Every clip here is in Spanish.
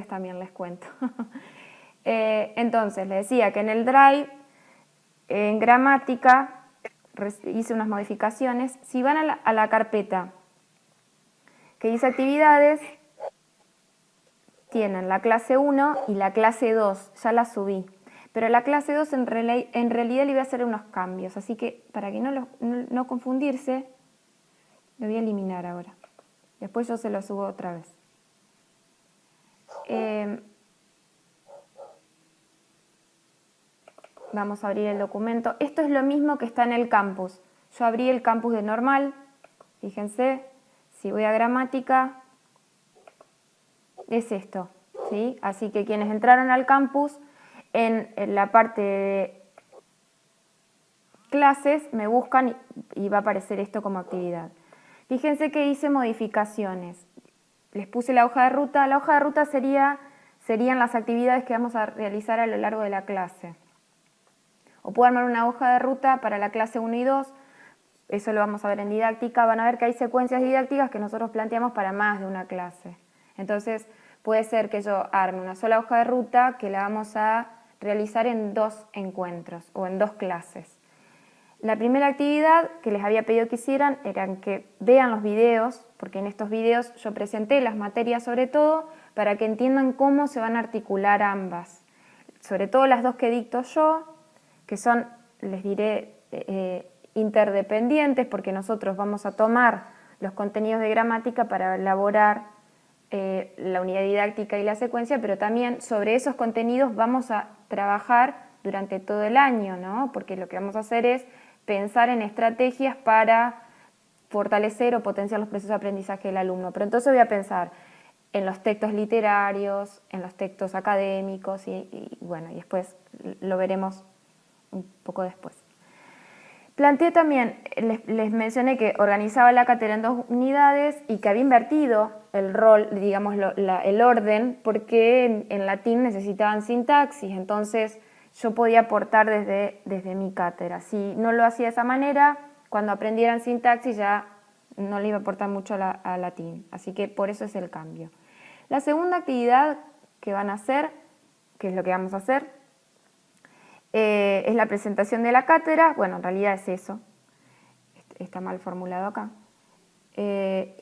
docentes también les cuento. Entonces, les decía que en el Drive, en gramática, hice unas modificaciones. Si van a la carpeta que dice actividades, tienen la clase 1 y la clase 2, ya la subí. Pero la clase 2 en realidad le voy a hacer unos cambios, así que para que no confundirse, lo voy a eliminar ahora. Después yo se lo subo otra vez. Vamos a abrir el documento. Esto es lo mismo que está en el campus. Yo abrí el campus de normal. Fíjense, si voy a gramática, es esto, ¿sí? Así que quienes entraron al campus, en la parte de clases, me buscan y va a aparecer esto como actividad. Fíjense que hice modificaciones. Les puse la hoja de ruta. La hoja de ruta serían las actividades que vamos a realizar a lo largo de la clase. O puedo armar una hoja de ruta para la clase 1 y 2, eso lo vamos a ver en didáctica. Van a ver que hay secuencias didácticas que nosotros planteamos para más de una clase. Entonces, puede ser que yo arme una sola hoja de ruta que la vamos a realizar en 2 encuentros o en 2 clases. La primera actividad que les había pedido que hicieran era que vean los videos, porque en estos videos yo presenté las materias sobre todo para que entiendan cómo se van a articular ambas. Sobre todo las 2 que dicto yo, que son, les diré, interdependientes, porque nosotros vamos a tomar los contenidos de gramática para elaborar la unidad didáctica y la secuencia, pero también sobre esos contenidos vamos a trabajar durante todo el año, ¿no? Porque lo que vamos a hacer es pensar en estrategias para fortalecer o potenciar los procesos de aprendizaje del alumno. Pero entonces voy a pensar en los textos literarios, en los textos académicos y bueno, y después lo veremos un poco después. Planteé también, les mencioné que organizaba la cátedra en 2 unidades y que había invertido el rol, digamos, el orden, porque en latín necesitaban sintaxis, entonces yo podía aportar desde mi cátedra. Si no lo hacía de esa manera, cuando aprendieran sintaxis ya no le iba a aportar mucho a latín, así que por eso es el cambio. La segunda actividad que van a hacer, que es lo que vamos a hacer, es la presentación de la cátedra. Bueno, en realidad es eso, está mal formulado acá. Voy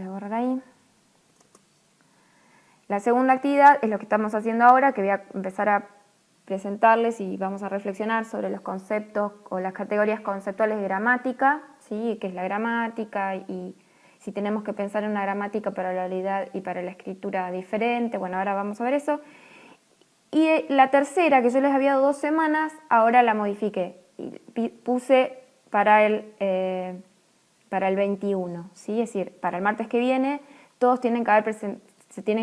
a borrar ahí. La segunda actividad es lo que estamos haciendo ahora, que voy a empezar a presentarles y vamos a reflexionar sobre los conceptos o las categorías conceptuales de gramática, ¿sí? ¿Qué es la gramática? Y si tenemos que pensar en una gramática para la oralidad y para la escritura diferente. Bueno, ahora vamos a ver eso. Y la tercera, que yo les había dado 2 semanas, ahora la modifiqué. Y puse para el 21, ¿sí? Es decir, para el martes que viene, todos se tienen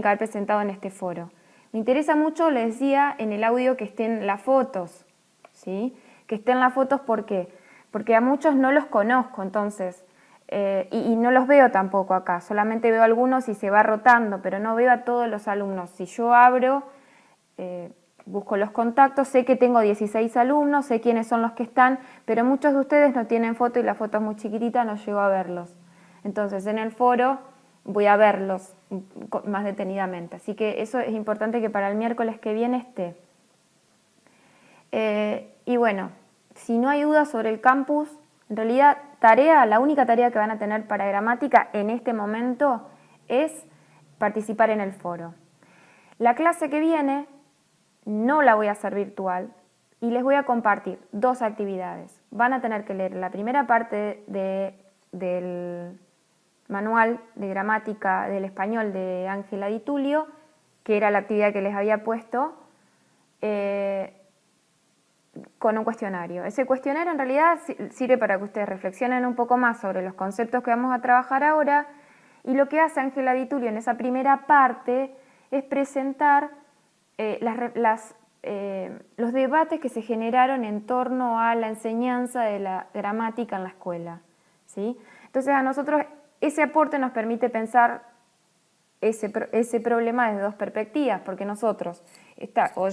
que haber presentado en este foro. Me interesa mucho, les decía, en el audio que estén las fotos, ¿sí? Que estén las fotos, ¿por qué? Porque a muchos no los conozco, entonces, y no los veo tampoco acá. Solamente veo algunos y se va rotando, pero no veo a todos los alumnos. Si yo abro... busco los contactos, sé que tengo 16 alumnos, sé quiénes son los que están, pero muchos de ustedes no tienen foto y la foto es muy chiquitita, no llego a verlos. Entonces en el foro voy a verlos más detenidamente, así que eso es importante que para el miércoles que viene esté. Y bueno, si no hay dudas sobre el campus, en realidad la única tarea que van a tener para gramática en este momento es participar en el foro. La clase que viene no la voy a hacer virtual y les voy a compartir 2 actividades. Van a tener que leer la primera parte del manual de gramática del español de Ángela Di Tulio, que era la actividad que les había puesto, con un cuestionario. Ese cuestionario en realidad sirve para que ustedes reflexionen un poco más sobre los conceptos que vamos a trabajar ahora, y lo que hace Ángela Di Tulio en esa primera parte es presentar los debates que se generaron en torno a la enseñanza de la gramática en la escuela, ¿sí? Entonces a nosotros ese aporte nos permite pensar ese problema desde 2 perspectivas, porque nosotros,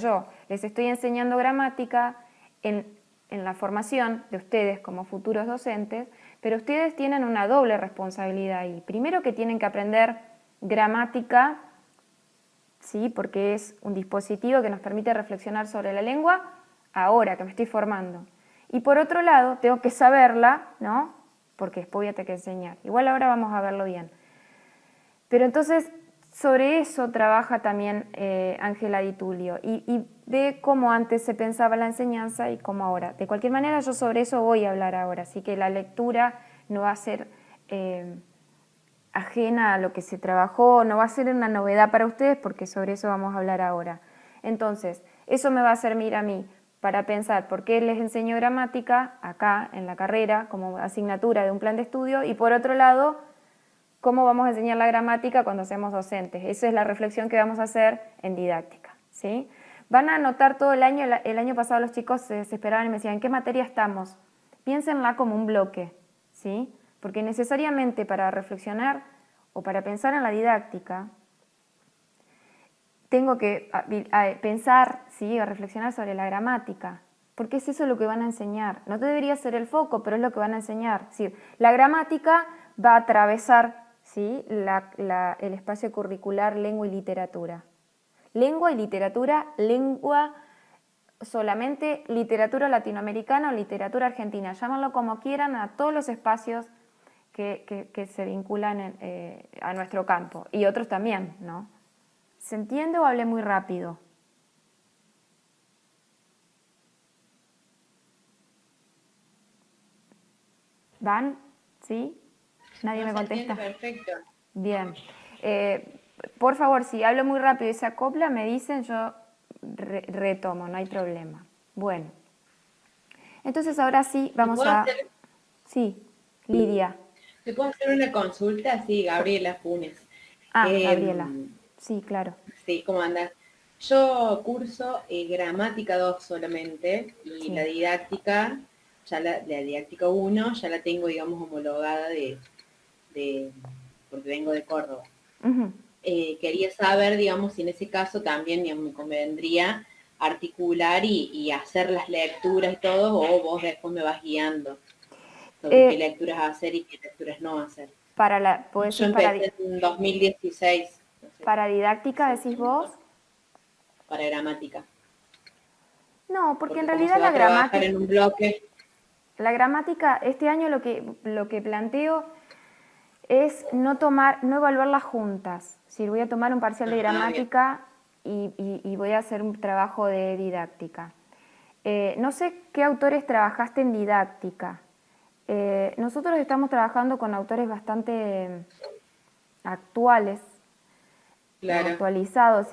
yo, les estoy enseñando gramática en la formación de ustedes como futuros docentes, pero ustedes tienen una doble responsabilidad ahí. Primero, que tienen que aprender gramática, ¿sí? Porque es un dispositivo que nos permite reflexionar sobre la lengua ahora que me estoy formando. Y por otro lado, tengo que saberla, ¿no? Porque después voy a tener que enseñar. Igual ahora vamos a verlo bien. Pero entonces, sobre eso trabaja también Ángela Di Tullio y ve cómo antes se pensaba la enseñanza y cómo ahora. De cualquier manera, yo sobre eso voy a hablar ahora, así que la lectura no va a ser ajena a lo que se trabajó, no va a ser una novedad para ustedes porque sobre eso vamos a hablar ahora. Entonces, eso me va a servir a mí para pensar por qué les enseño gramática acá en la carrera como asignatura de un plan de estudio y por otro lado, cómo vamos a enseñar la gramática cuando seamos docentes. Esa es la reflexión que vamos a hacer en didáctica, ¿sí? Van a anotar todo el año. El año pasado los chicos se desesperaban y me decían, ¿en qué materia estamos? Piénsenla como un bloque, ¿sí? Porque necesariamente para reflexionar o para pensar en la didáctica, tengo que pensar, ¿sí? O reflexionar sobre la gramática, porque es eso lo que van a enseñar. No debería ser el foco, pero es lo que van a enseñar. Es decir, la gramática va a atravesar, ¿sí? el espacio curricular lengua y literatura. Lengua y literatura, lengua solamente literatura latinoamericana o literatura argentina, llámanlo como quieran, a todos los espacios que se vinculan a nuestro campo, y otros también, ¿no? ¿Se entiende o hablé muy rápido? ¿Van? ¿Sí? ¿Nadie me contesta? Perfecto. Bien. Por favor, si hablo muy rápido y se acopla, me dicen, yo retomo, no hay problema. Bueno. Entonces ahora sí ¿Te vamos puedo a... hacer, Sí, Lidia. ¿Te puedo hacer una consulta? Sí, Gabriela Funes. Ah, Gabriela. Em, Sí, claro. sí, ¿cómo andas? Yo curso gramática 2 solamente y la Sí. didáctica, la didáctica 1 ya la tengo, digamos, homologada de porque vengo de Córdoba. Ujú. Quería saber, digamos, si en ese caso también, digamos, me convendría articular y hacer las lecturas y todo, o vos después me vas guiando sobre qué Eh, lecturas hacer y qué lecturas no hacer. ¿Puedo Yo decir empecé en 2016, no sé para didáctica, si decís es mejor, vos? para gramática, No, porque en porque como realidad se va a trabajar en un bloque, la gramática, este año lo que planteo es no evaluarlas juntas. Es decir, voy a tomar un parcial de ajá, bien, gramática y voy a hacer un trabajo de didáctica. No sé qué autores trabajaste en didáctica. Nosotros estamos trabajando con autores bastante actuales o claro, actualizados,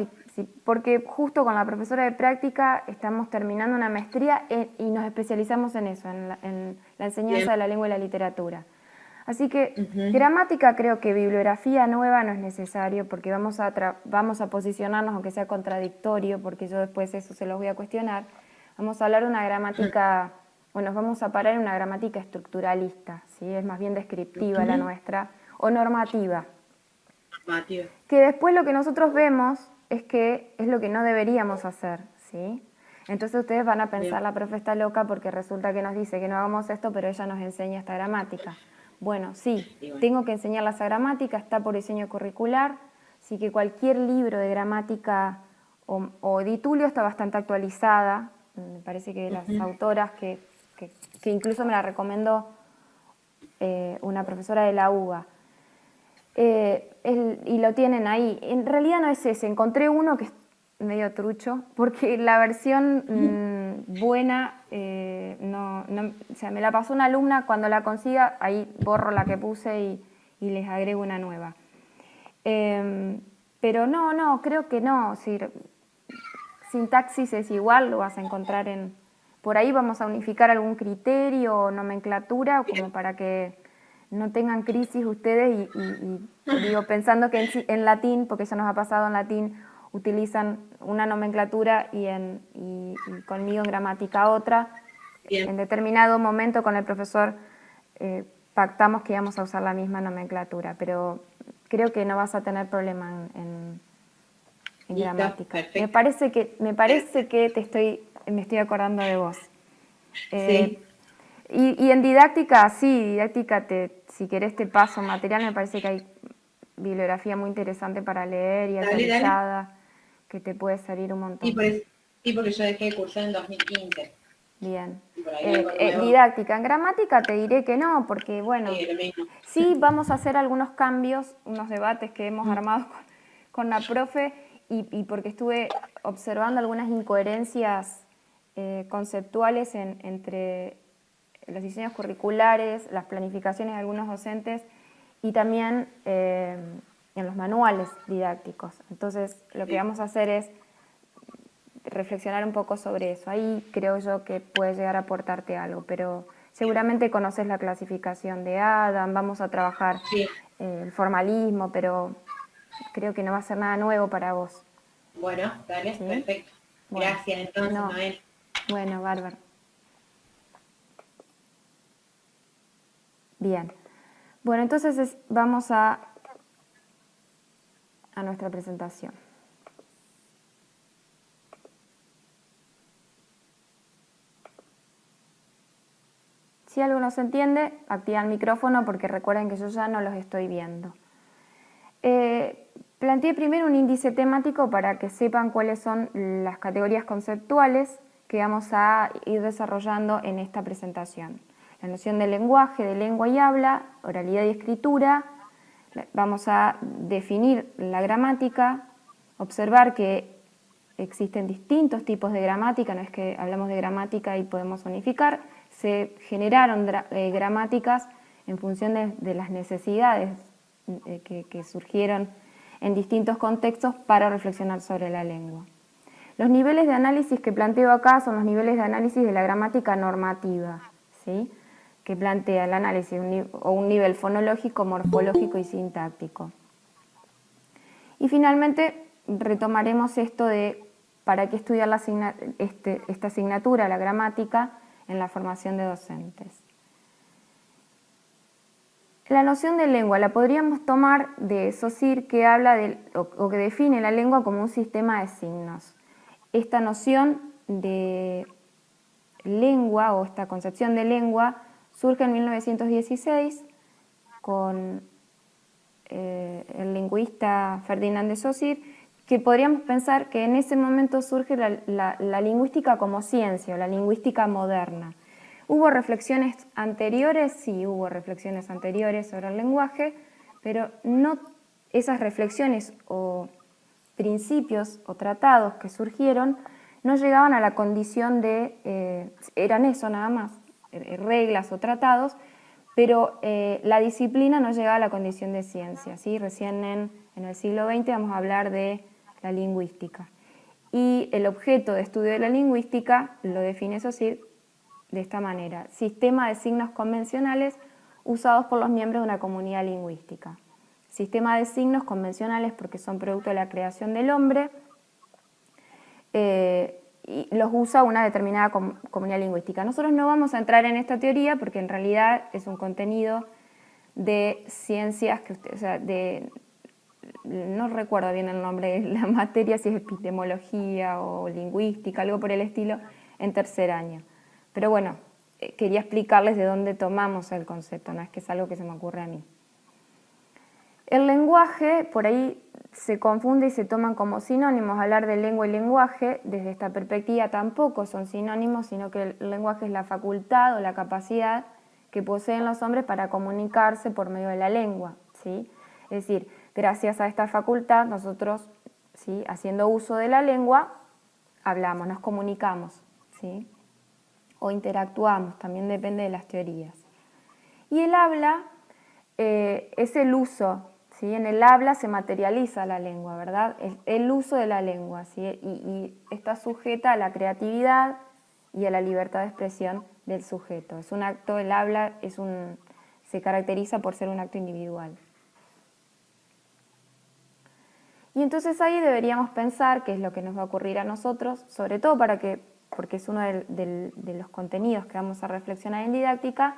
porque justo con la profesora de práctica estamos terminando una maestría y nos especializamos en eso, en la bien, enseñanza de la lengua y la literatura. Así que ujú, gramática creo que bibliografía nueva no es necesario porque vamos a posicionarnos, aunque sea contradictorio, porque yo después eso se los voy a cuestionar. Vamos a hablar de una gramática, o nos vamos a parar en una gramática estructuralista, ¿sí? Es más bien descriptiva la ujú, nuestra, o normativa. Matías, Que después lo que nosotros vemos es que es lo que no deberíamos hacer, ¿sí? Entonces ustedes van a bien, pensar, la profe está loca porque resulta que nos dice que no hagamos esto, pero ella nos enseña esta gramática. Bueno, sí, y bueno, tengo que enseñarla esa gramática, está por diseño curricular, así que cualquier libro de gramática o Di Tullio está bastante actualizada, me parece que las ujú, autoras que incluso me la recomendó una profesora de la UBA, y lo tienen ahí. En realidad no es ese, encontré uno que es medio trucho, porque la versión buena, o sea, me la pasó una alumna, cuando la consiga, ahí borro la que puse y les agrego una nueva. Pero no, creo que no, si sintaxis es igual, lo vas a encontrar en... Por ahí vamos a unificar algún criterio o nomenclatura como bien, para que no tengan crisis ustedes digo, pensando que en latín, porque eso nos ha pasado en latín, utilizan una nomenclatura y conmigo en gramática otra. bien, En determinado momento con el profesor pactamos que íbamos a usar la misma nomenclatura, pero creo que no vas a tener problema en listo, gramática. perfecto, Me parece que me estoy acordando de vos. Eh, sí, y en didáctica, sí, didáctica, si querés te paso material, me parece que hay bibliografía muy interesante para leer y Dale, actualizada, que te puede servir un montón. Sí, porque yo dejé de cursar en 2015. Bien. Por ahí algo nuevo. Didáctica. En gramática te diré que no, porque bueno, Sí, lo mismo. sí vamos a hacer algunos cambios, unos debates que hemos armado con la profe y porque estuve observando algunas incoherencias conceptuales entre los diseños curriculares, las planificaciones de algunos docentes y también en los manuales didácticos. Entonces, lo que vamos a hacer es reflexionar un poco sobre eso. Ahí creo yo que puede llegar a aportarte algo, pero seguramente conoces la clasificación de Adam, vamos a trabajar el formalismo, pero creo que no va a ser nada nuevo para vos. Bueno, dale, ¿Sí? perfecto. Bueno, Gracias entonces, Noel. Bueno, bárbaro. Bien. Bueno, entonces vamos a nuestra presentación. Si algo no se entiende, activa el micrófono porque recuerden que yo ya no los estoy viendo. Planteé primero un índice temático para que sepan cuáles son las categorías conceptuales que vamos a ir desarrollando en esta presentación. La noción de lenguaje, de lengua y habla, oralidad y escritura. Vamos a definir la gramática, observar que existen distintos tipos de gramática, no es que hablamos de gramática y podemos unificar, se generaron gramáticas en función de las necesidades que surgieron en distintos contextos para reflexionar sobre la lengua. Los niveles de análisis que planteo acá son los niveles de análisis de la gramática normativa, ¿sí? Que plantea el análisis un nivel fonológico, morfológico y sintáctico. Y finalmente retomaremos esto de para qué estudiar esta asignatura, la gramática, en la formación de docentes. La noción de lengua la podríamos tomar de Saussure, que habla o que define la lengua como un sistema de signos. Esta noción de lengua o esta concepción de lengua surge en 1916 con el lingüista Ferdinand de Saussure, que podríamos pensar que en ese momento surge la lingüística como ciencia, o la lingüística moderna. ¿Hubo reflexiones anteriores? Sí, hubo reflexiones anteriores sobre el lenguaje, pero no esas reflexiones o principios o tratados que surgieron no llegaban a la condición de, eran eso nada más, reglas o tratados, pero la disciplina no llegaba a la condición de ciencia, ¿sí? Recién en el siglo XX vamos a hablar de la lingüística. Y el objeto de estudio de la lingüística lo define Saussure de esta manera: sistema de signos convencionales usados por los miembros de una comunidad lingüística. Sistema de signos convencionales porque son producto de la creación del hombre, y los usa una determinada comunidad lingüística. Nosotros no vamos a entrar en esta teoría porque en realidad es un contenido de ciencias no recuerdo bien el nombre de la materia, si es epistemología o lingüística, algo por el estilo, en tercer año. Pero bueno, quería explicarles de dónde tomamos el concepto, no es que es algo que se me ocurre a mí. El lenguaje, por ahí se confunde y se toman como sinónimos. Hablar de lengua y lenguaje, desde esta perspectiva tampoco son sinónimos, sino que el lenguaje es la facultad o la capacidad que poseen los hombres para comunicarse por medio de la lengua, ¿sí? Es decir, gracias a esta facultad nosotros, ¿sí?, haciendo uso de la lengua, hablamos, nos comunicamos, ¿sí?, o interactuamos, también depende de las teorías. Y el habla es el uso, ¿sí? En el habla se materializa la lengua, ¿verdad? El uso de la lengua, ¿sí? Y está sujeta a la creatividad y a la libertad de expresión del sujeto. Es un acto, el habla se caracteriza por ser un acto individual. Y entonces ahí deberíamos pensar qué es lo que nos va a ocurrir a nosotros, sobre todo porque es uno de los contenidos que vamos a reflexionar en didáctica,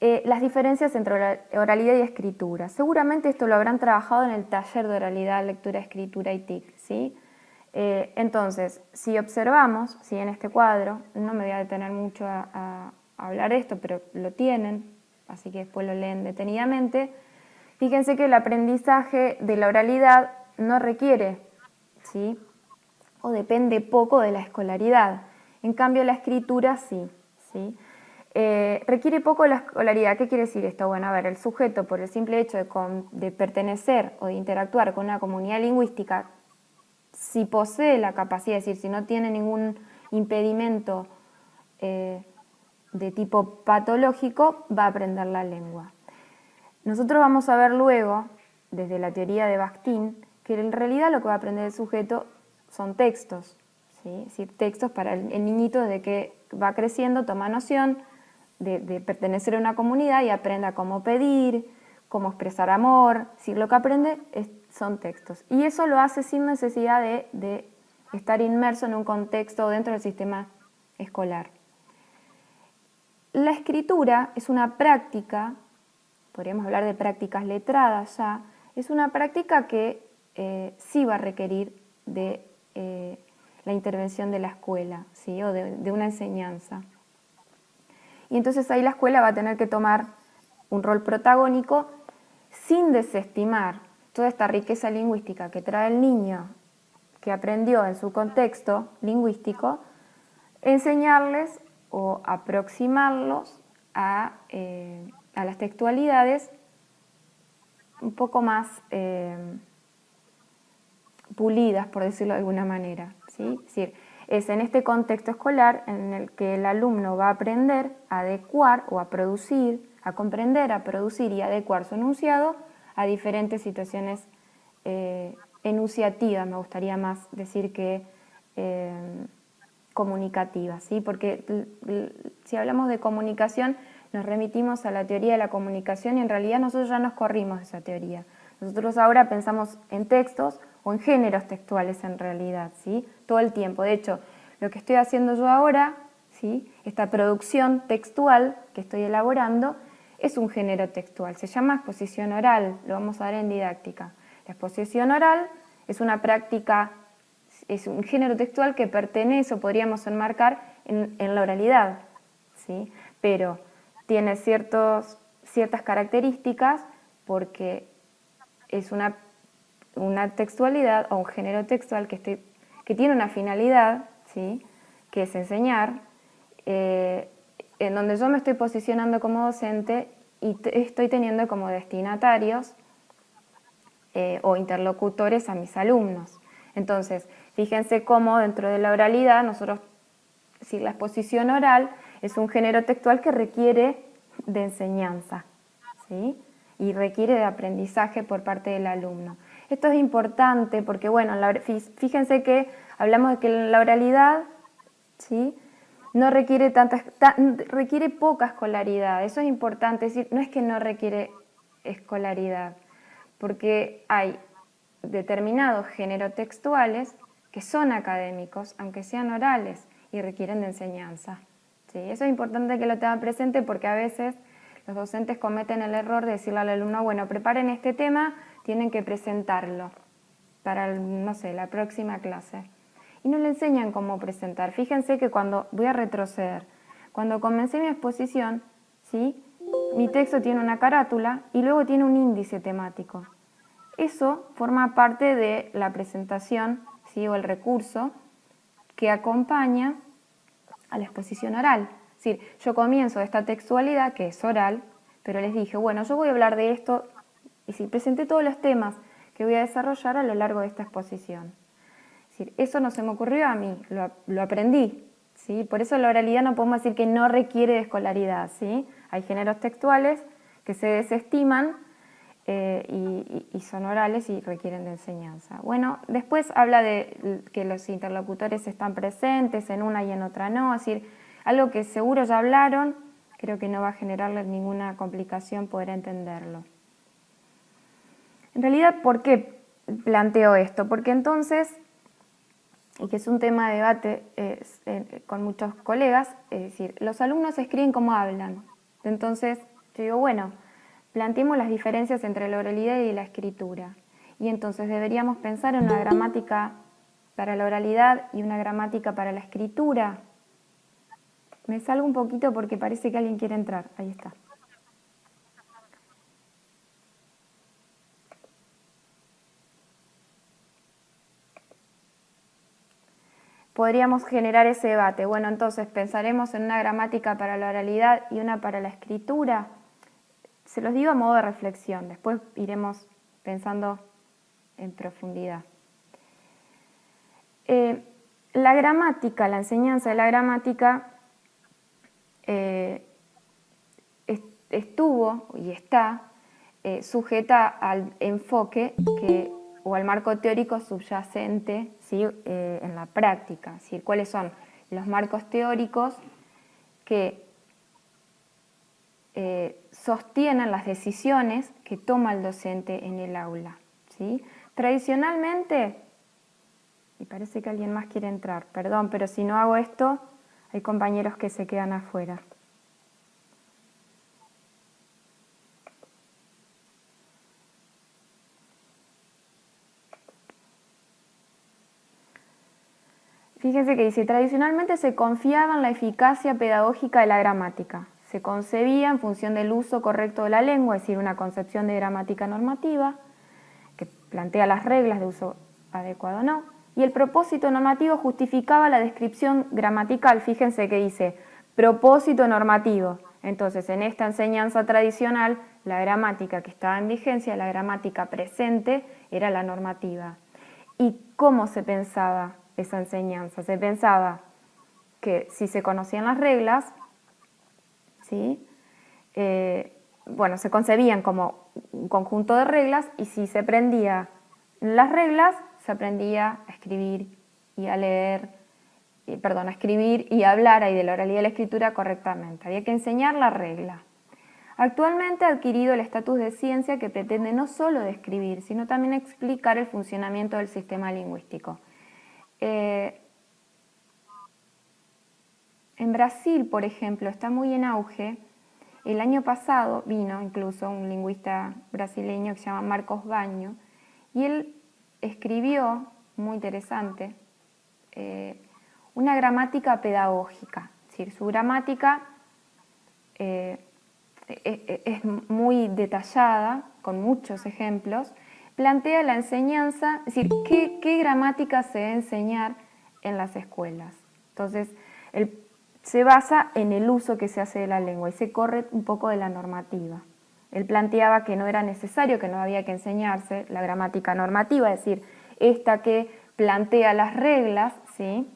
las diferencias entre oralidad y escritura. Seguramente esto lo habrán trabajado en el taller de oralidad, lectura, escritura y TIC, ¿sí? Entonces, si observamos, ¿sí?, en este cuadro, no me voy a detener mucho a hablar de esto, pero lo tienen, así que después lo leen detenidamente, Fíjense que el aprendizaje de la oralidad no requiere, ¿sí?, o depende poco de la escolaridad. En cambio, la escritura sí, ¿sí? Requiere poco la escolaridad. ¿Qué quiere decir esto? Bueno, a ver, el sujeto, por el simple hecho de pertenecer o de interactuar con una comunidad lingüística, si posee la capacidad, es decir, si no tiene ningún impedimento de tipo patológico, va a aprender la lengua. Nosotros vamos a ver luego, desde la teoría de Bakhtin, que en realidad lo que va a aprender el sujeto son textos, ¿sí? Es decir, textos para el niñito desde que va creciendo, toma noción de pertenecer a una comunidad y aprenda cómo pedir, cómo expresar amor. Es decir, lo que aprende son textos. Y eso lo hace sin necesidad de estar inmerso en un contexto dentro del sistema escolar. La escritura es una práctica, podríamos hablar de prácticas letradas ya, es una práctica que sí va a requerir de la intervención de la escuela, ¿sí?, o de una enseñanza. Y entonces ahí la escuela va a tener que tomar un rol protagónico sin desestimar toda esta riqueza lingüística que trae el niño, que aprendió en su contexto lingüístico, enseñarles o aproximarlos a las textualidades un poco más pulidas, por decirlo de alguna manera, ¿sí? Es decir, es en este contexto escolar en el que el alumno va a aprender a adecuar o a producir, a comprender, a producir y adecuar su enunciado a diferentes situaciones enunciativas, me gustaría más decir que comunicativas, ¿sí? Porque si hablamos de comunicación nos remitimos a la teoría de la comunicación y en realidad nosotros ya nos corrimos de esa teoría. Nosotros ahora pensamos en textos o en géneros textuales en realidad, ¿sí?, todo el tiempo. De hecho, lo que estoy haciendo yo ahora, ¿sí?, esta producción textual que estoy elaborando, es un género textual, se llama exposición oral, lo vamos a ver en didáctica. La exposición oral es una práctica, es un género textual que pertenece o podríamos enmarcar en la oralidad, ¿sí?, pero tiene ciertas características porque es una textualidad o un género textual que tiene una finalidad, ¿sí?, que es enseñar, en donde yo me estoy posicionando como docente y estoy teniendo como destinatarios o interlocutores a mis alumnos. Entonces, fíjense cómo dentro de la oralidad nosotros, si la exposición oral es un género textual que requiere de enseñanza, ¿sí?, y requiere de aprendizaje por parte del alumno. Esto es importante porque, bueno, fíjense que hablamos de que la oralidad, ¿sí?, no requiere requiere poca escolaridad. Eso es importante, es decir, no es que no requiere escolaridad, porque hay determinados géneros textuales que son académicos, aunque sean orales, y requieren de enseñanza, ¿sí? Eso es importante que lo tengan presente porque a veces los docentes cometen el error de decirle al alumno, bueno, preparen este tema, tienen que presentarlo para, no sé, la próxima clase. Y no le enseñan cómo presentar. Fíjense que voy a retroceder, cuando comencé mi exposición, ¿sí?, mi texto tiene una carátula y luego tiene un índice temático. Eso forma parte de la presentación, ¿sí?, o el recurso que acompaña a la exposición oral. Es decir, yo comienzo esta textualidad que es oral, pero les dije, bueno, yo voy a hablar de esto y si presenté todos los temas que voy a desarrollar a lo largo de esta exposición. Es decir, eso no se me ocurrió a mí, lo aprendí, ¿sí? Por eso la oralidad no podemos decir que no requiere de escolaridad, ¿sí? Hay géneros textuales que se desestiman y son orales y requieren de enseñanza. Bueno, después habla de que los interlocutores están presentes en una y en otra no, es decir, algo que seguro ya hablaron, creo que no va a generarles ninguna complicación poder entenderlo. En realidad, ¿por qué planteo esto? Porque entonces, y que es un tema de debate con muchos colegas, es decir, los alumnos escriben como hablan. Entonces, yo digo, bueno, planteemos las diferencias entre la oralidad y la escritura. Y entonces deberíamos pensar en una gramática para la oralidad y una gramática para la escritura. Me salgo un poquito porque parece que alguien quiere entrar. Ahí está. podríamos generar ese debate. Bueno, entonces pensaremos en una gramática para la oralidad y una para la escritura. Se los digo a modo de reflexión, después iremos pensando en profundidad. La gramática, la enseñanza de la gramática estuvo y está sujeta al enfoque o al marco teórico subyacente, ¿sí? En la práctica. Es decir, cuáles son los marcos teóricos que sostienen las decisiones que toma el docente en el aula, ¿sí? Tradicionalmente, y parece que alguien más quiere entrar, perdón, pero si no hago esto, hay compañeros que se quedan afuera. Fíjense que dice, tradicionalmente se confiaba en la eficacia pedagógica de la gramática. Se concebía en función del uso correcto de la lengua, es decir, una concepción de gramática normativa, que plantea las reglas de uso adecuado o no, y el propósito normativo justificaba la descripción gramatical. Fíjense que dice, propósito normativo. Entonces, en esta enseñanza tradicional, la gramática que estaba en vigencia, la gramática presente, era la normativa. ¿Y cómo se pensaba esa enseñanza? Se pensaba que si se conocían las reglas, ¿sí? Bueno, se concebían como un conjunto de reglas y si se aprendía las reglas, se aprendía a escribir y a leer, a escribir y a hablar ahí de la oralidad y la escritura correctamente. Había que enseñar la regla. Actualmente ha adquirido el estatus de ciencia que pretende no solo describir, sino también explicar el funcionamiento del sistema lingüístico. En Brasil, por ejemplo, está muy en auge. El año pasado vino incluso un lingüista brasileño que se llama Marcos Baño y él escribió, muy interesante, una gramática pedagógica. Es decir, su gramática es muy detallada, con muchos ejemplos, plantea la enseñanza, es decir, qué gramática se debe enseñar en las escuelas. Entonces, se basa en el uso que se hace de la lengua y se corre un poco de la normativa. Él planteaba que no era necesario, que no había que enseñarse la gramática normativa, es decir, esta que plantea las reglas, ¿sí?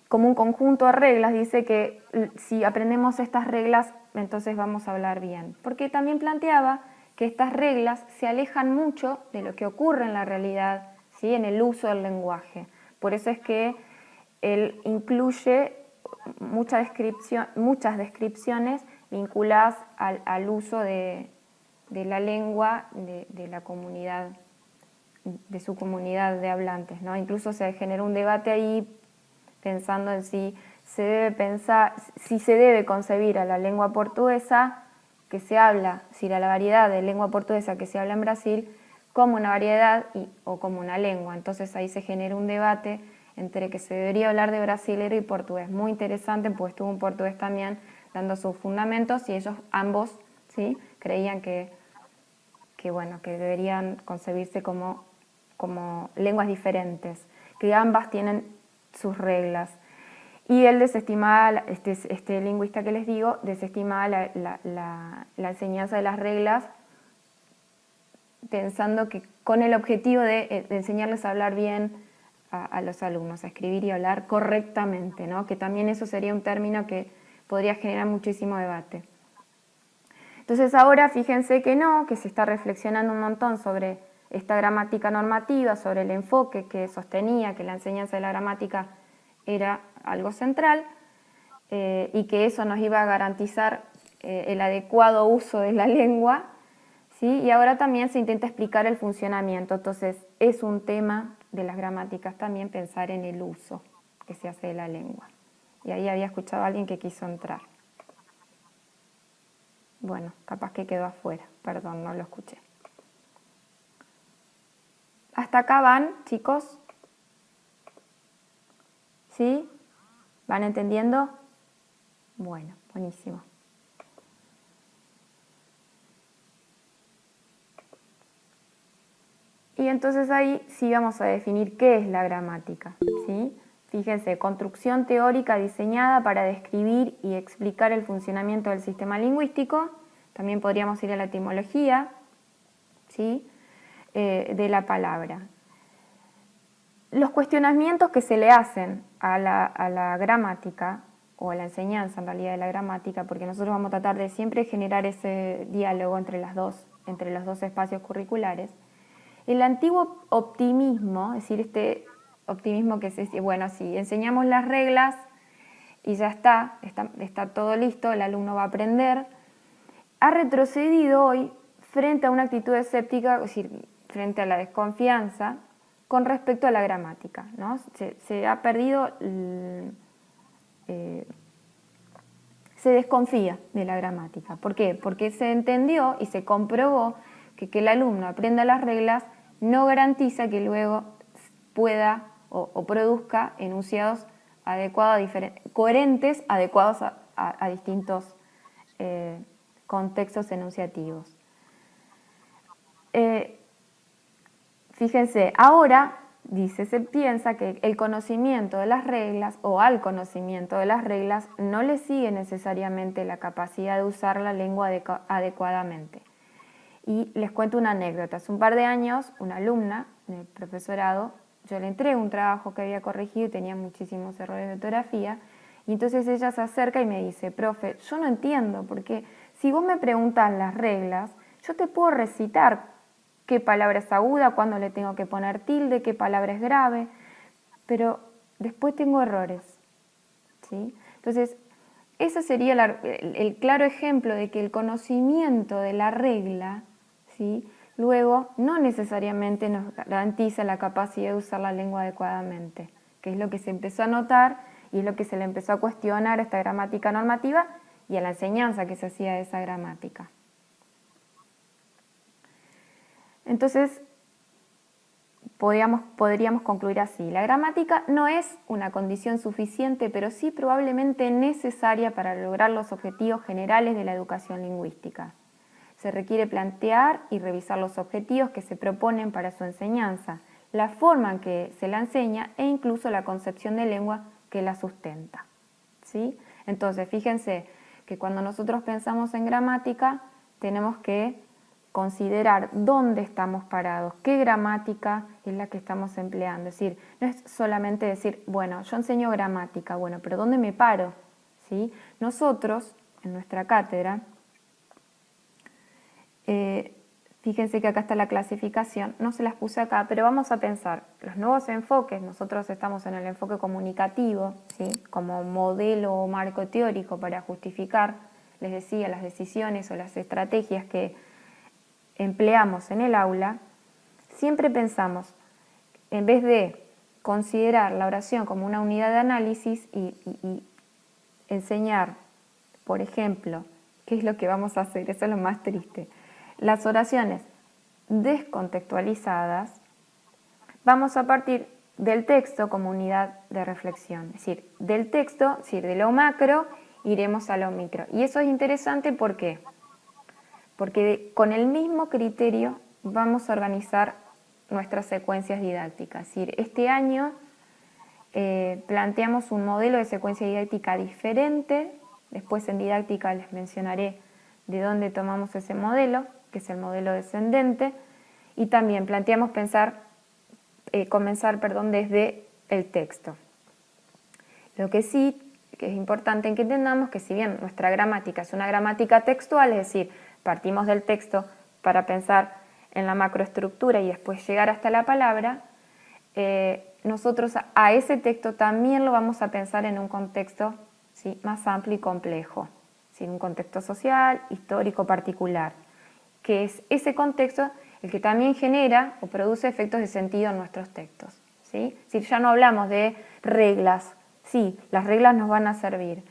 Como un conjunto de reglas, dice que si aprendemos estas reglas, entonces vamos a hablar bien. Porque también planteaba que estas reglas se alejan mucho de lo que ocurre en la realidad, ¿sí? En el uso del lenguaje. Por eso es que él incluye muchas descripciones vinculadas al uso de la lengua de la comunidad, de su comunidad de hablantes, ¿no? Incluso se generó un debate ahí pensando en si se debe concebir a la lengua portuguesa que se habla, si a la variedad de lengua portuguesa que se habla en Brasil, como una variedad o como una lengua. Entonces ahí se genera un debate entre que se debería hablar de brasilero y portugués. Muy interesante, pues estuvo un portugués también dando sus fundamentos y ellos ambos, ¿sí? Creían que deberían concebirse como lenguas diferentes, que ambas tienen sus reglas. Y él desestimaba, este lingüista que les digo, desestimaba la enseñanza de las reglas, pensando que con el objetivo de enseñarles a hablar bien a los alumnos, a escribir y hablar correctamente, ¿no? Que también eso sería un término que podría generar muchísimo debate. Entonces ahora fíjense que no, que se está reflexionando un montón sobre esta gramática normativa, sobre el enfoque que sostenía que la enseñanza de la gramática era algo central y que eso nos iba a garantizar el adecuado uso de la lengua, ¿sí? Y ahora también se intenta explicar el funcionamiento. Entonces es un tema de las gramáticas también pensar en el uso que se hace de la lengua. Y ahí había escuchado a alguien que quiso entrar. Bueno, capaz que quedó afuera, perdón, no lo escuché. ¿Hasta acá van, chicos? ¿Sí? ¿Van entendiendo? Bueno, buenísimo. Y entonces ahí sí vamos a definir qué es la gramática, ¿sí? fíjense, construcción teórica diseñada para describir y explicar el funcionamiento del sistema lingüístico. También podríamos ir a la etimología, ¿sí? De la palabra. Los cuestionamientos que se le hacen a la gramática, o a la enseñanza en realidad de la gramática, porque nosotros vamos a tratar de siempre generar ese diálogo entre los dos espacios curriculares. El antiguo optimismo, es decir, este optimismo que se dice, bueno, si enseñamos las reglas y ya está todo listo, el alumno va a aprender, ha retrocedido hoy frente a una actitud escéptica, es decir, frente a la desconfianza con respecto a la gramática, ¿no? Se ha perdido, se desconfía de la gramática. ¿Por qué? Porque se entendió y se comprobó que el alumno aprenda las reglas no garantiza que luego pueda o produzca enunciados adecuados, coherentes, adecuados a distintos contextos enunciativos. Fíjense, ahora se piensa que el conocimiento de las reglas o al conocimiento de las reglas no le sigue necesariamente la capacidad de usar la lengua adecuadamente. Y les cuento una anécdota. Hace un par de años, una alumna del profesorado, yo le entregué un trabajo que había corregido y tenía muchísimos errores de ortografía, y entonces ella se acerca y me dice, profe, yo no entiendo, porque si vos me preguntás las reglas, yo te puedo recitar qué palabra es aguda, cuándo le tengo que poner tilde, qué palabra es grave, pero después tengo errores, ¿sí? Entonces, ese sería el claro ejemplo de que el conocimiento de la regla, ¿sí?, luego no necesariamente nos garantiza la capacidad de usar la lengua adecuadamente, que es lo que se empezó a notar y es lo que se le empezó a cuestionar a esta gramática normativa y a la enseñanza que se hacía de esa gramática. Entonces, podríamos concluir así. La gramática no es una condición suficiente, pero sí probablemente necesaria para lograr los objetivos generales de la educación lingüística. Se requiere plantear y revisar los objetivos que se proponen para su enseñanza, la forma en que se la enseña e incluso la concepción de lengua que la sustenta, ¿sí? Entonces, fíjense que cuando nosotros pensamos en gramática, tenemos que considerar dónde estamos parados, qué gramática es la que estamos empleando. Es decir, no es solamente decir, bueno, yo enseño gramática, bueno, pero ¿dónde me paro? ¿Sí? Nosotros, en nuestra cátedra, fíjense que acá está la clasificación, no se las puse acá, pero vamos a pensar los nuevos enfoques. Nosotros estamos en el enfoque comunicativo, ¿sí?, como modelo o marco teórico para justificar, les decía, las decisiones o las estrategias que empleamos en el aula. Siempre pensamos, en vez de considerar la oración como una unidad de análisis y enseñar, por ejemplo, ¿qué es lo que vamos a hacer? Eso es lo más triste. Las oraciones descontextualizadas, vamos a partir del texto como unidad de reflexión. Es decir, del texto, es decir, de lo macro, iremos a lo micro. Y eso es interesante, ¿por qué? Porque con el mismo criterio vamos a organizar nuestras secuencias didácticas. Es decir, este año planteamos un modelo de secuencia didáctica diferente. Después en didáctica les mencionaré de dónde tomamos ese modelo, que es el modelo descendente, y también planteamos comenzar desde el texto. Lo que sí que es importante que entendamos que si bien nuestra gramática es una gramática textual, es decir, partimos del texto para pensar en la macroestructura y después llegar hasta la palabra, nosotros a ese texto también lo vamos a pensar en un contexto, ¿sí?, más amplio y complejo, ¿sí?, un contexto social, histórico, particular, que es ese contexto el que también genera o produce efectos de sentido en nuestros textos, ¿sí? Es decir, ya no hablamos de reglas. Sí, las reglas nos van a servir,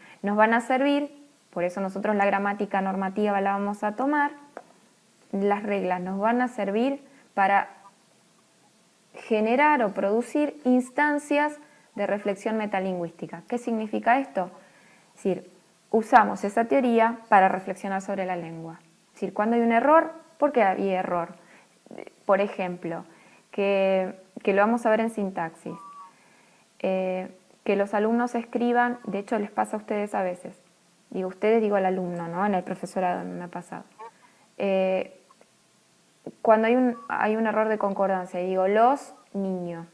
por eso nosotros la gramática normativa la vamos a tomar. Las reglas nos van a servir para generar o producir instancias de reflexión metalingüística. ¿Qué significa esto? Es decir, usamos esa teoría para reflexionar sobre la lengua. Es decir, cuando hay un error, ¿por qué había error? Por ejemplo, que lo vamos a ver en sintaxis. que los alumnos escriban, de hecho les pasa a ustedes a veces, digo ustedes, digo al alumno, ¿no? En el profesorado me ha pasado. Cuando hay un error de concordancia, digo los niños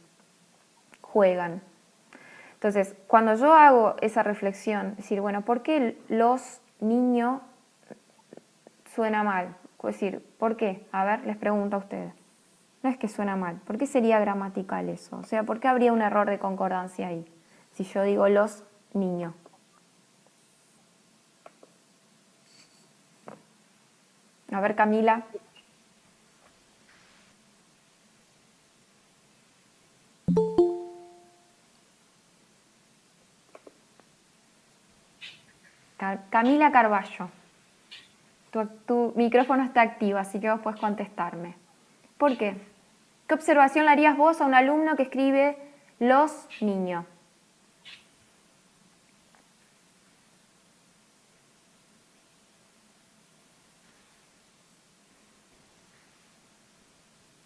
juegan. Entonces, cuando yo hago esa reflexión, decir, bueno, ¿por qué los niños suena mal? Es decir, ¿por qué? A ver, les pregunto a ustedes. No es que suena mal, ¿por qué sería gramatical eso? O sea, ¿por qué habría un error de concordancia ahí? Si yo digo los niños. A ver, Camila. Camila Carballo. Tu micrófono está activo, así que vos podés contestarme. ¿Por qué? ¿Qué observación le harías vos a un alumno que escribe los niños?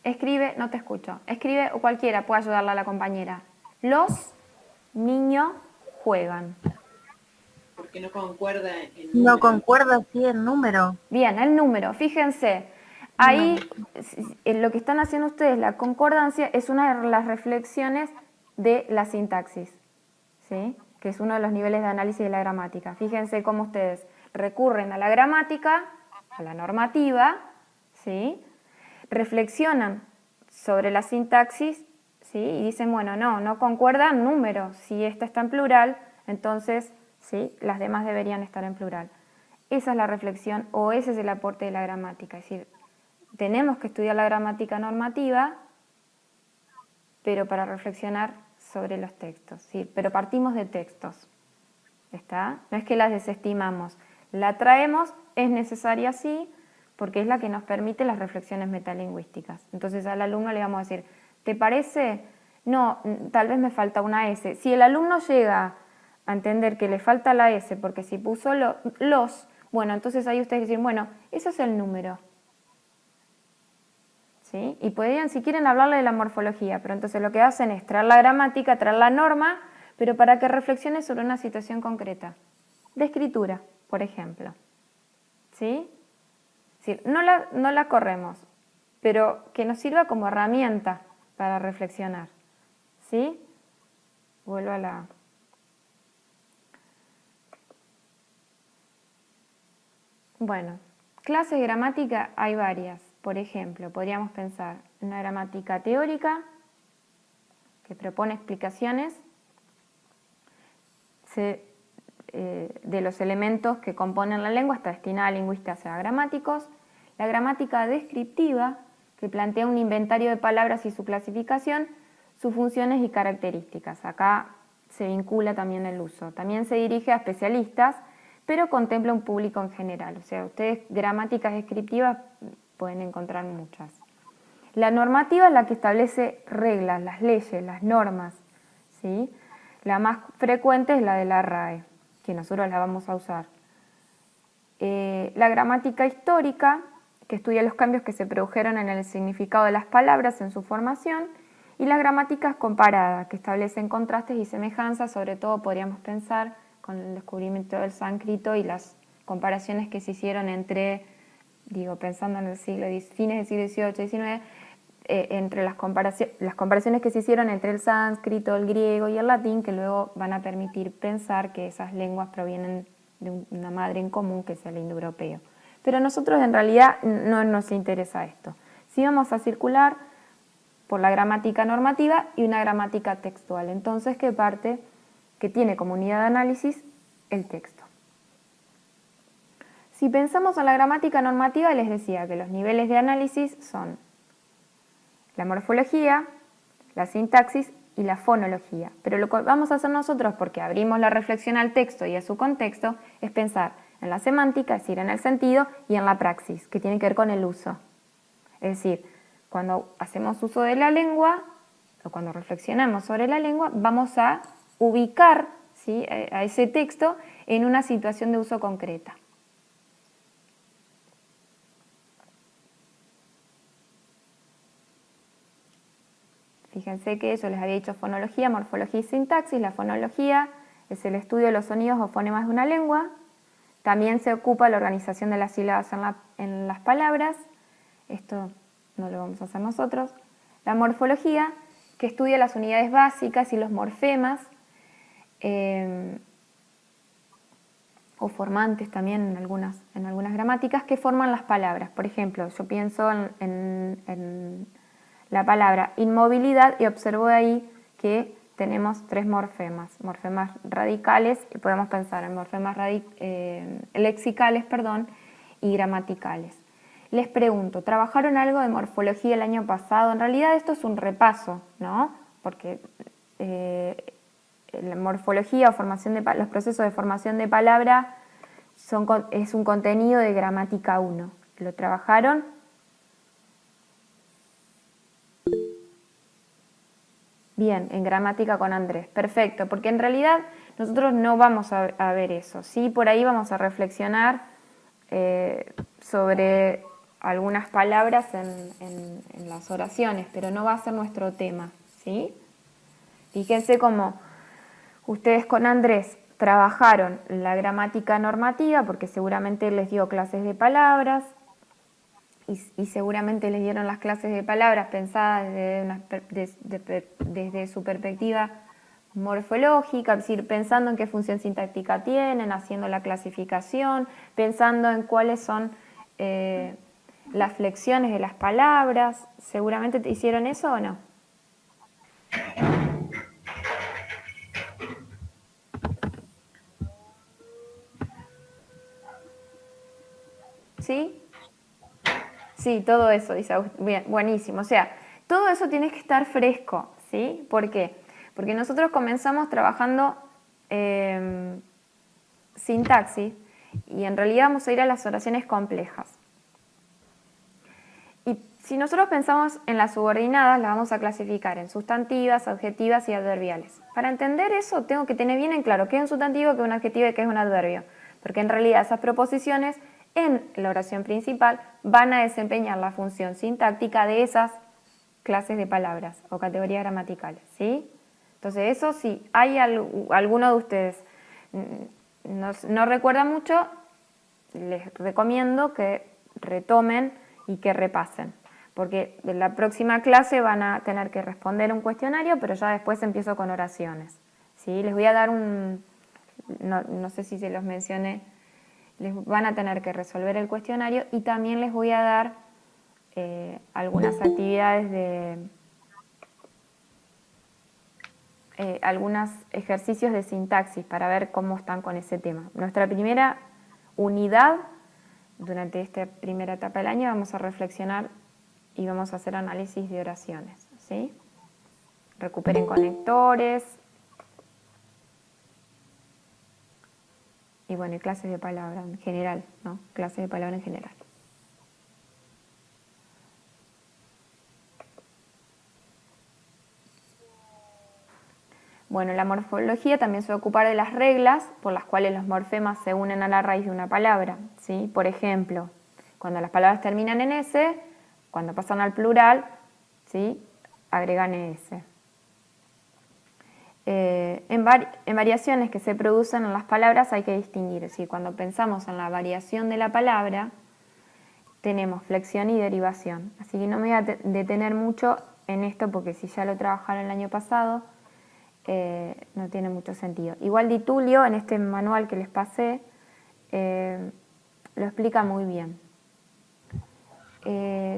Escribe, no te escucho. Escribe o cualquiera, puede ayudarle a la compañera. Los niños juegan. Porque no concuerda el número. No concuerda, sí, el número. Bien, el número, fíjense. Ahí lo que están haciendo ustedes, la concordancia, es una de las reflexiones de la sintaxis, ¿sí? Que es uno de los niveles de análisis de la gramática. Fíjense cómo ustedes recurren a la gramática, a la normativa, ¿sí? Reflexionan sobre la sintaxis, ¿sí? Y dicen, bueno, no concuerdan números. Si esta está en plural, entonces, ¿sí? Las demás deberían estar en plural. Esa es la reflexión o ese es el aporte de la gramática. Es decir, tenemos que estudiar la gramática normativa, pero para reflexionar sobre los textos, ¿sí? Pero partimos de textos, ¿está? No es que las desestimamos, la traemos, es necesaria sí, porque es la que nos permite las reflexiones metalingüísticas. Entonces al alumno le vamos a decir, ¿te parece? No, tal vez me falta una S. Si el alumno llega a entender que le falta la S, porque si puso los, bueno, entonces ahí ustedes dicen, bueno, ese es el número. ¿Sí? Y podrían, si quieren, hablarle de la morfología, pero entonces lo que hacen es traer la gramática, traer la norma, pero para que reflexione sobre una situación concreta, de escritura, por ejemplo. ¿Sí? Es decir, no la corremos, pero que nos sirva como herramienta para reflexionar. ¿Sí? Vuelvo a la... Bueno, clases de gramática hay varias. Por ejemplo, podríamos pensar en una gramática teórica que propone explicaciones de los elementos que componen la lengua, está destinada a lingüistas y a gramáticos. La gramática descriptiva, que plantea un inventario de palabras y su clasificación, sus funciones y características. Acá se vincula también el uso. También se dirige a especialistas, pero contempla un público en general. O sea, ustedes gramáticas descriptivas pueden encontrar muchas. La normativa es la que establece reglas, las leyes, las normas, ¿sí? La más frecuente es la de la RAE, que nosotros la vamos a usar. La gramática histórica, que estudia los cambios que se produjeron en el significado de las palabras en su formación, y las gramáticas comparadas, que establecen contrastes y semejanzas, sobre todo podríamos pensar con el descubrimiento del sánscrito y las comparaciones que se hicieron entre, pensando en el fines del siglo XVIII y XIX, entre las comparaciones que se hicieron entre el sánscrito, el griego y el latín, que luego van a permitir pensar que esas lenguas provienen de una madre en común, que es el indoeuropeo. Pero a nosotros en realidad no nos interesa esto. Sí vamos a circular por la gramática normativa y una gramática textual. Entonces, ¿qué parte? Que tiene como unidad de análisis el texto. Si pensamos en la gramática normativa, les decía que los niveles de análisis son la morfología, la sintaxis y la fonología. Pero lo que vamos a hacer nosotros, porque abrimos la reflexión al texto y a su contexto, es pensar en la semántica, es decir, en el sentido, y en la praxis, que tiene que ver con el uso. Es decir, cuando hacemos uso de la lengua, o cuando reflexionamos sobre la lengua, vamos a ubicar, ¿sí?, a ese texto en una situación de uso concreta. Fíjense que yo les había dicho fonología, morfología y sintaxis. La fonología es el estudio de los sonidos o fonemas de una lengua. También se ocupa la organización de las sílabas en las palabras. Esto no lo vamos a hacer nosotros. La morfología, que estudia las unidades básicas y los morfemas, o formantes también en algunas gramáticas, que forman las palabras. Por ejemplo, yo pienso en la palabra inmovilidad y observo ahí que tenemos 3 morfemas radicales, y podemos pensar en morfemas lexicales, y gramaticales. Les pregunto, ¿trabajaron algo de morfología el año pasado? En realidad esto es un repaso, ¿no? Porque la morfología o los procesos de formación de palabra es un contenido de gramática 1. ¿Lo trabajaron? Bien, en gramática con Andrés. Perfecto, porque en realidad nosotros no vamos a ver eso. Sí, por ahí vamos a reflexionar sobre algunas palabras en las oraciones, pero no va a ser nuestro tema, ¿sí? Fíjense cómo ustedes con Andrés trabajaron la gramática normativa, porque seguramente les dio clases de palabras, y seguramente les dieron las clases de palabras pensadas desde su perspectiva morfológica, es decir, pensando en qué función sintáctica tienen, haciendo la clasificación, pensando en cuáles son las flexiones de las palabras. ¿Seguramente te hicieron eso o no? ¿Sí? Sí, todo eso, dice Agustín. Bien, buenísimo. O sea, todo eso tiene que estar fresco, ¿sí? ¿Por qué? Porque nosotros comenzamos trabajando sintaxis y en realidad vamos a ir a las oraciones complejas. Y si nosotros pensamos en las subordinadas, las vamos a clasificar en sustantivas, adjetivas y adverbiales. Para entender eso, tengo que tener bien en claro qué es un sustantivo, qué es un adjetivo y qué es un adverbio. Porque en realidad esas proposiciones en la oración principal van a desempeñar la función sintáctica de esas clases de palabras o categorías gramaticales, ¿sí? Entonces, eso sí, hay alguno de ustedes no recuerda mucho, les recomiendo que retomen y que repasen, porque en la próxima clase van a tener que responder un cuestionario, pero ya después empiezo con oraciones, ¿sí? Les voy a dar no sé si se los mencioné, les van a tener que resolver el cuestionario y también les voy a dar algunas actividades algunos ejercicios de sintaxis para ver cómo están con ese tema. Nuestra primera unidad, durante esta primera etapa del año, vamos a reflexionar y vamos a hacer análisis de oraciones, ¿sí? Recuperen conectores. Y bueno, y clases de palabra en general, ¿no? Clases de palabra en general. Bueno, la morfología también se va a ocupar de las reglas por las cuales los morfemas se unen a la raíz de una palabra, ¿sí? Por ejemplo, cuando las palabras terminan en S, cuando pasan al plural, ¿sí? Agregan S. En variaciones que se producen en las palabras hay que distinguir, es decir, cuando pensamos en la variación de la palabra, tenemos flexión y derivación. Así que no me voy a detener mucho en esto porque si ya lo trabajaron el año pasado, no tiene mucho sentido. Igual Di Tullio, en este manual que les pasé, lo explica muy bien.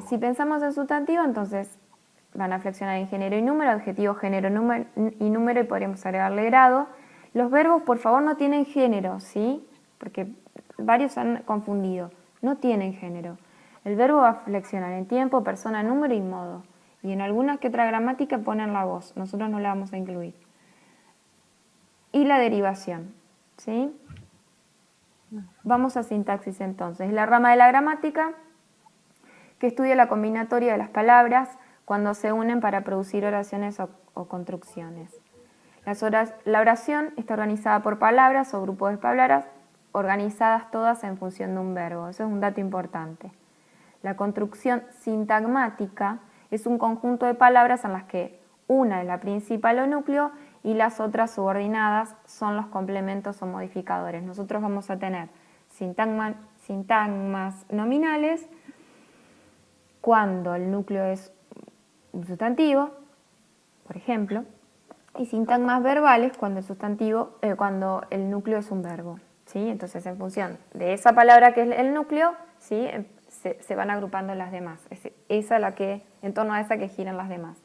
Si pensamos en sustantivo, entonces van a flexionar en género y número, adjetivo, género y número, y podríamos agregarle grado. Los verbos, por favor, no tienen género, ¿sí? Porque varios han confundido. No tienen género. El verbo va a flexionar en tiempo, persona, número y modo. Y en alguna que otra gramática ponen la voz. Nosotros no la vamos a incluir. Y la derivación, ¿sí? Vamos a sintaxis entonces. La rama de la gramática que estudia la combinatoria de las palabras cuando se unen para producir oraciones o construcciones. La oración está organizada por palabras o grupos de palabras organizadas todas en función de un verbo. Eso es un dato importante. La construcción sintagmática es un conjunto de palabras en las que Una es la principal o núcleo y las otras subordinadas son los complementos o modificadores. Nosotros vamos a tener sintagmas nominales cuando el núcleo es un sustantivo, por ejemplo, y sintagmas verbales cuando cuando el núcleo es un verbo, ¿sí? Entonces, en función de esa palabra que es el núcleo, ¿sí? se van agrupando las demás. En torno a esa que giran las demás.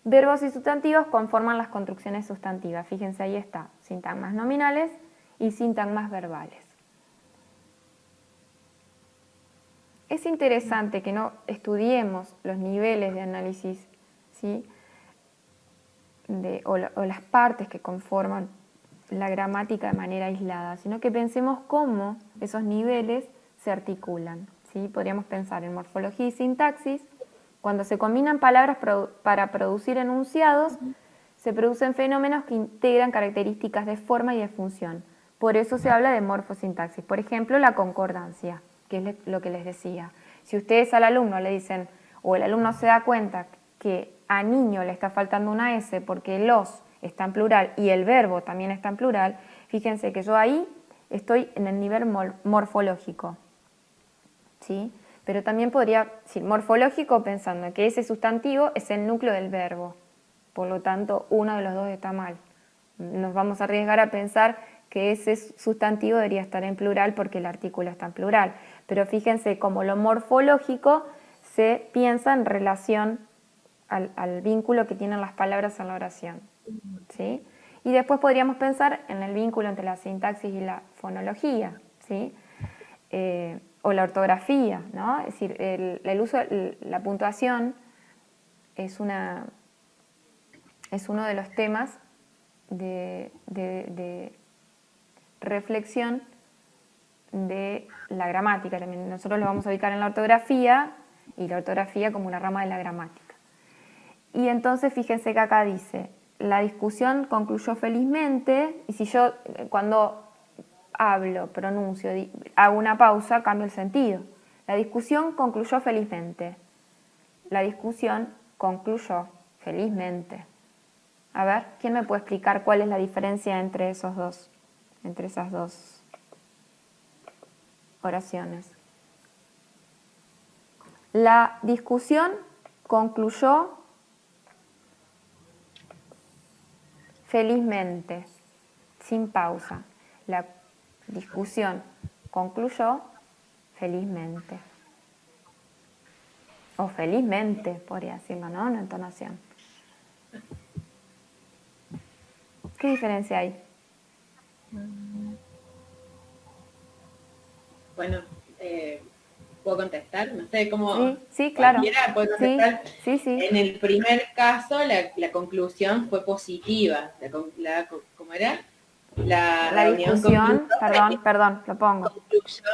Verbos y sustantivos conforman las construcciones sustantivas. Fíjense, ahí está, sintagmas nominales y sintagmas verbales. Es interesante que no estudiemos los niveles de análisis, ¿sí? o las partes que conforman la gramática de manera aislada, sino que pensemos cómo esos niveles se articulan, ¿sí? Podríamos pensar en morfología y sintaxis. Cuando se combinan palabras para producir enunciados, se producen fenómenos que integran características de forma y de función. Por eso se habla de morfosintaxis. Por ejemplo, la concordancia, que es lo que les decía. Si ustedes al alumno le dicen, o el alumno se da cuenta que a niño le está faltando una S porque los está en plural y el verbo también está en plural, fíjense que yo ahí estoy en el nivel morfológico, ¿sí? Pero también podría decir morfológico pensando que ese sustantivo es el núcleo del verbo. Por lo tanto, uno de los dos está mal. Nos vamos a arriesgar a pensar que ese sustantivo debería estar en plural porque el artículo está en plural. Pero fíjense, como lo morfológico se piensa en relación al vínculo que tienen las palabras en la oración, ¿sí? Y después podríamos pensar en el vínculo entre la sintaxis y la fonología, ¿sí? O la ortografía, ¿no? Es decir, el uso, la puntuación es uno de los temas de reflexión de la gramática. También nosotros lo vamos a ubicar en la ortografía y la ortografía como una rama de la gramática. Y entonces fíjense que acá dice, la discusión concluyó felizmente, y si yo cuando hablo, pronuncio, hago una pausa, cambio el sentido. La discusión concluyó felizmente. La discusión concluyó felizmente. A ver, ¿quién me puede explicar cuál es la diferencia entre esas dos oraciones? La discusión concluyó felizmente, sin pausa. La discusión concluyó felizmente. O felizmente, podría decirlo, ¿no? Una entonación. ¿Qué diferencia hay? Bueno, ¿puedo contestar? No sé cómo... Sí, claro. Cualquiera puede contestar. Sí. En el primer caso, la conclusión fue positiva. ¿Cómo era? La discusión, perdón, lo pongo. Concluyó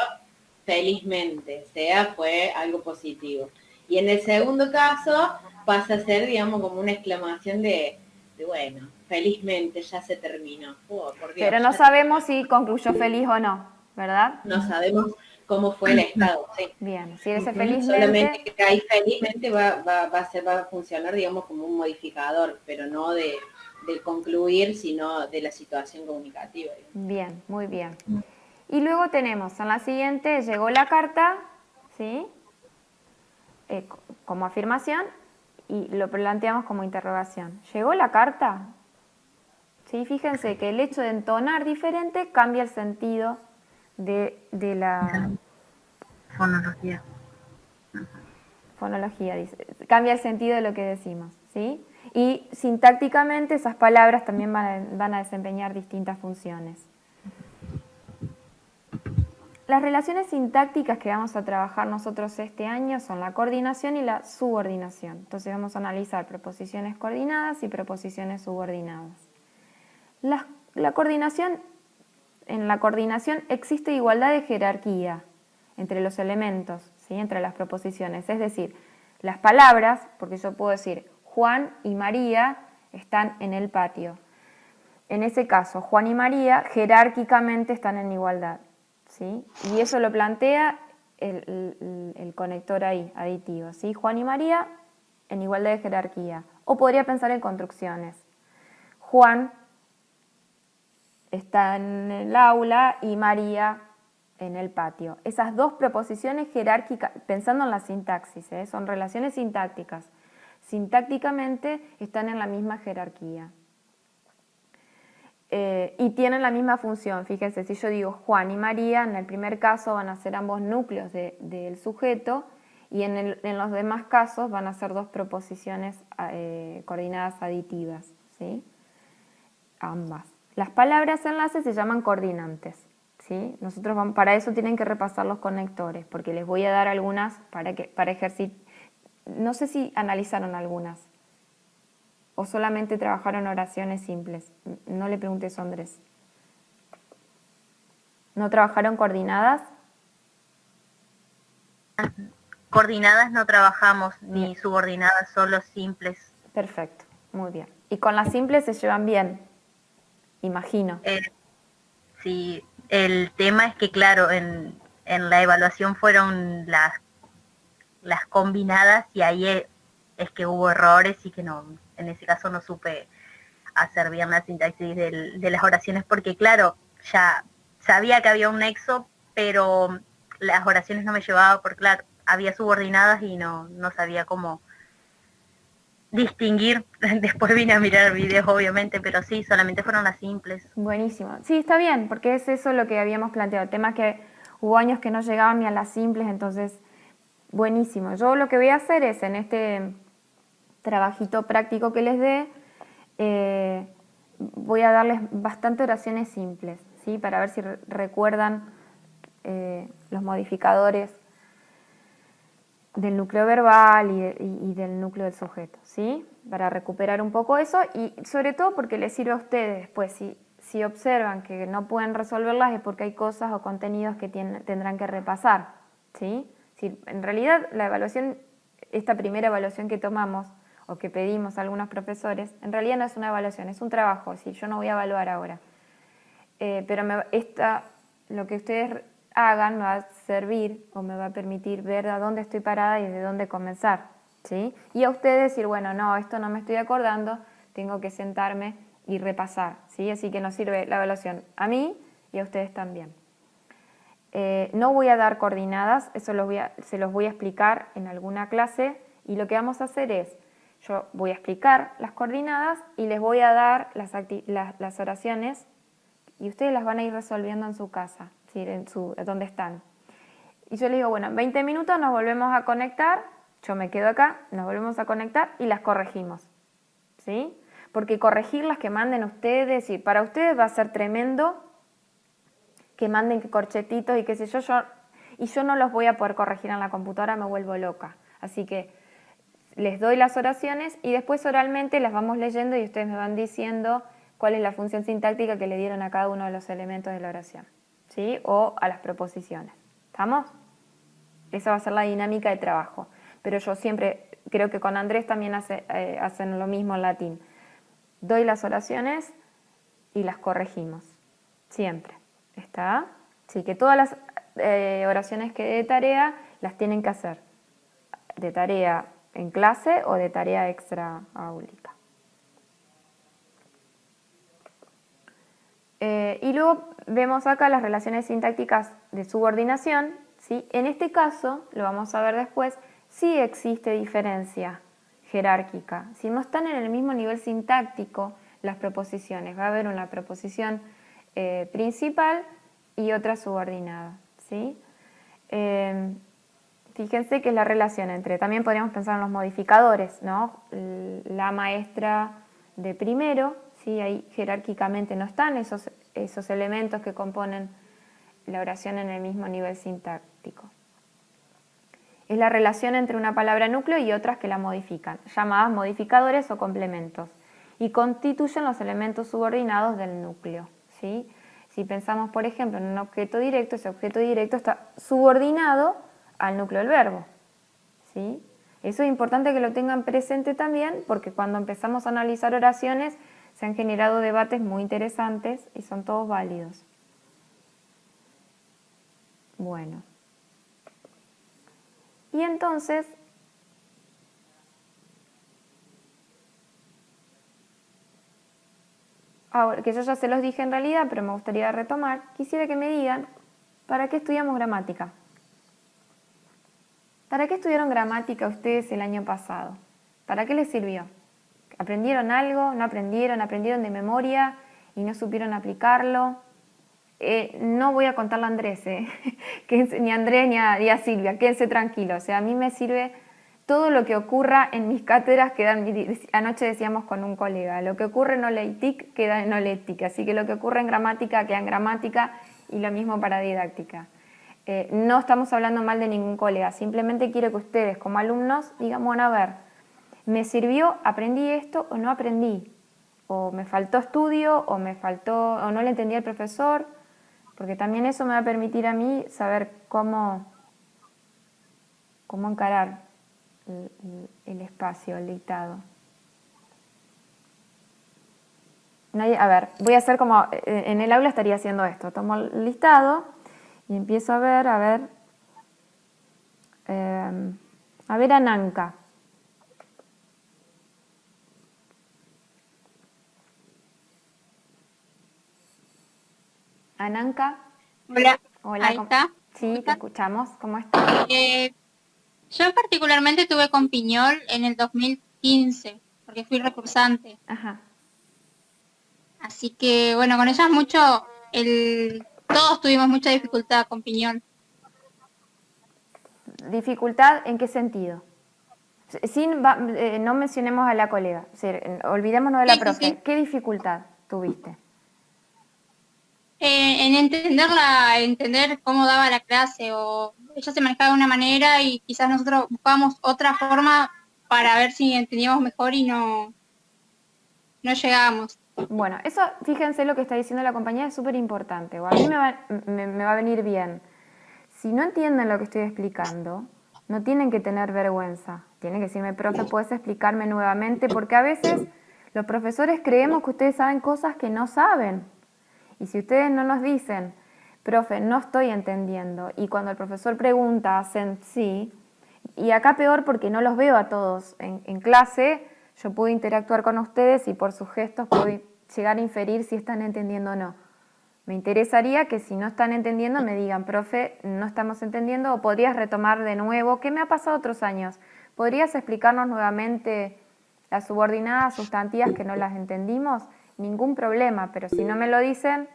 felizmente, o sea, fue algo positivo. Y en el segundo caso pasa a ser, digamos, como una exclamación de bueno, felizmente ya se terminó. Oh, por Dios, pero no sabemos si concluyó feliz o no, ¿verdad? No sabemos cómo fue el estado. Sí. Bien, si ese felizmente... Solamente que ahí felizmente va a funcionar, digamos, como un modificador, pero no de concluir, sino de la situación comunicativa. Digamos. Bien, muy bien. Y luego tenemos, en la siguiente, llegó la carta, ¿sí? Como afirmación, y lo planteamos como interrogación. ¿Llegó la carta? ¿Sí? Fíjense que el hecho de entonar diferente cambia el sentido de la... Fonología, dice. Cambia el sentido de lo que decimos, ¿sí? Y sintácticamente esas palabras también van a desempeñar distintas funciones. Las relaciones sintácticas que vamos a trabajar nosotros este año son la coordinación y la subordinación. Entonces vamos a analizar preposiciones coordinadas y preposiciones subordinadas. En la coordinación existe igualdad de jerarquía entre los elementos, ¿sí? Entre las preposiciones. Es decir, las palabras, porque yo puedo decir Juan y María están en el patio. En ese caso, Juan y María jerárquicamente están en igualdad, ¿sí? Y eso lo plantea el conector ahí, aditivo, ¿sí? Juan y María en igualdad de jerarquía. O podría pensar en construcciones. Juan está en el aula y María en el patio. Esas dos proposiciones jerárquicas, pensando en la sintaxis, son relaciones sintácticas. Sintácticamente están en la misma jerarquía. Y tienen la misma función. Fíjense, si yo digo Juan y María, en el primer caso van a ser ambos núcleos del sujeto y en los demás casos van a ser dos proposiciones coordinadas aditivas, ¿sí? Ambas. Las palabras enlaces se llaman coordinantes, ¿sí? Nosotros para eso tienen que repasar los conectores, porque les voy a dar algunas para ejercitar. No sé si analizaron algunas o solamente trabajaron oraciones simples. No le pregunté eso a Andrés. ¿No trabajaron coordinadas? Coordinadas no trabajamos, ni Bien. subordinadas, solo simples. Perfecto, muy bien. Y con las simples se llevan bien, imagino. Sí, el tema es que, claro, en la evaluación fueron las combinadas y ahí es que hubo errores y que no, en ese caso no supe hacer bien la sintaxis de las oraciones porque, claro, ya sabía que había un nexo, pero las oraciones no me llevaba porque, claro, había subordinadas y no sabía cómo distinguir. Después vine a mirar videos, obviamente, pero sí, solamente fueron las simples. Buenísimo. Sí, está bien, porque es eso lo que habíamos planteado. El tema es que hubo años que no llegaban ni a las simples, entonces, buenísimo. Yo lo que voy a hacer es, en este trabajito práctico que les dé, voy a darles bastante oraciones simples, ¿sí? Para ver si recuerdan los modificadores del núcleo verbal y del núcleo del sujeto, ¿sí? Para recuperar un poco eso y sobre todo porque les sirve a ustedes después. Si observan que no pueden resolverlas es porque hay cosas o contenidos que tendrán que repasar, ¿sí? Si, en realidad la evaluación, esta primera evaluación que tomamos o que pedimos a algunos profesores, en realidad no es una evaluación, es un trabajo, ¿sí? Yo no voy a evaluar ahora. Pero lo que ustedes hagan me va a servir o me va a permitir ver a dónde estoy parada y de dónde comenzar, ¿sí? Y a ustedes decir, bueno, no, esto no me estoy acordando, tengo que sentarme y repasar, ¿sí? Así que nos sirve la evaluación a mí y a ustedes también. No voy a dar coordinadas, eso se los voy a explicar en alguna clase y lo que vamos a hacer es, yo voy a explicar las coordinadas y les voy a dar las oraciones y ustedes las van a ir resolviendo en su casa, ¿sí? Donde están. Y yo les digo, bueno, en 20 minutos nos volvemos a conectar, yo me quedo acá, nos volvemos a conectar y las corregimos, ¿sí? Porque corregir las que manden ustedes, y para ustedes va a ser tremendo que manden corchetitos y qué sé yo, y yo no los voy a poder corregir en la computadora, me vuelvo loca. Así que les doy las oraciones y después oralmente las vamos leyendo y ustedes me van diciendo cuál es la función sintáctica que le dieron a cada uno de los elementos de la oración, ¿sí? O a las proposiciones. ¿Estamos? Esa va a ser la dinámica de trabajo. Pero yo siempre, creo que con Andrés también hacen lo mismo en latín. Doy las oraciones y las corregimos. Siempre. ¿Está? Así que todas las oraciones que de tarea las tienen que hacer. De tarea en clase o de tarea extra áulica. Y luego vemos acá las relaciones sintácticas de subordinación, ¿sí? En este caso, lo vamos a ver después, sí existe diferencia jerárquica. Si no están en el mismo nivel sintáctico las proposiciones, va a haber una proposición principal y otra subordinada, ¿sí? Fíjense que es la relación entre, también podríamos pensar en los modificadores, ¿no? La maestra de primero, ¿sí? Ahí jerárquicamente no están esos elementos que componen la oración en el mismo nivel sintáctico. Es la relación entre una palabra núcleo y otras que la modifican, llamadas modificadores o complementos, y constituyen los elementos subordinados del núcleo, ¿sí? Si pensamos, por ejemplo, en un objeto directo, ese objeto directo está subordinado al núcleo del verbo, ¿sí? Eso es importante que lo tengan presente también, porque cuando empezamos a analizar oraciones se han generado debates muy interesantes y son todos válidos. Bueno. Y entonces, ahora, que yo ya se los dije en realidad, pero me gustaría retomar, quisiera que me digan, ¿para qué estudiamos gramática? ¿Para qué estudiaron gramática ustedes el año pasado? ¿Para qué les sirvió? ¿Aprendieron algo? ¿No aprendieron? ¿Aprendieron de memoria y no supieron aplicarlo? No voy a contarle a Andrés, ni a Andrés ni a Silvia, quédense tranquilos. O sea, a mí me sirve todo lo que ocurra en mis cátedras, anoche decíamos con un colega, lo que ocurre en OLEITIC queda en OLEITIC, así que lo que ocurre en gramática queda en gramática y lo mismo para didáctica. No estamos hablando mal de ningún colega, simplemente quiero que ustedes como alumnos digan, bueno, a ver, ¿me sirvió? ¿Aprendí esto o no aprendí? ¿O me faltó estudio o o no le entendí al profesor? Porque también eso me va a permitir a mí saber cómo encarar el espacio, el dictado. A ver, voy a hacer como en el aula estaría haciendo esto. Tomo el listado y empiezo a ver Ananka. Ananka. Hola, Hola, ahí está. Sí, te escuchamos. ¿Cómo estás? Yo particularmente tuve con Piñol en el 2015, porque fui recursante. Ajá. Así que, bueno, con ella todos tuvimos mucha dificultad con Piñol. ¿Dificultad en qué sentido? No mencionemos a la colega, olvidémonos de la profe. Sí. ¿Qué dificultad tuviste? En entender cómo daba la clase, o ella se manejaba de una manera y quizás nosotros buscábamos otra forma para ver si entendíamos mejor y no llegábamos. Bueno, eso, fíjense lo que está diciendo la compañera, es súper importante, o a mí me va a venir bien. Si no entienden lo que estoy explicando, no tienen que tener vergüenza. Tienen que decirme, profe, ¿puedes explicarme nuevamente? Porque a veces los profesores creemos que ustedes saben cosas que no saben. Y si ustedes no nos dicen, profe, no estoy entendiendo, y cuando el profesor pregunta, hacen sí, y acá peor porque no los veo a todos en clase, yo puedo interactuar con ustedes y por sus gestos puedo llegar a inferir si están entendiendo o no. Me interesaría que si no están entendiendo me digan, profe, no estamos entendiendo, o podrías retomar de nuevo, ¿qué me ha pasado otros años? ¿Podrías explicarnos nuevamente las subordinadas sustantivas que no las entendimos? Ningún problema, pero si no me lo dicen,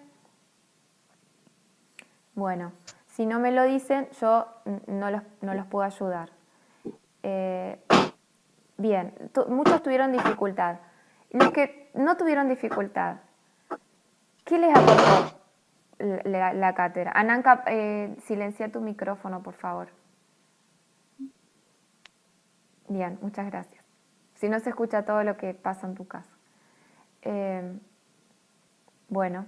bueno, si no me lo dicen, yo no los puedo ayudar. Bien, muchos tuvieron dificultad. Los que no tuvieron dificultad, ¿qué les aportó la cátedra? Ananka, silencia tu micrófono, por favor. Bien, muchas gracias. Si no se escucha todo lo que pasa en tu casa. Bueno,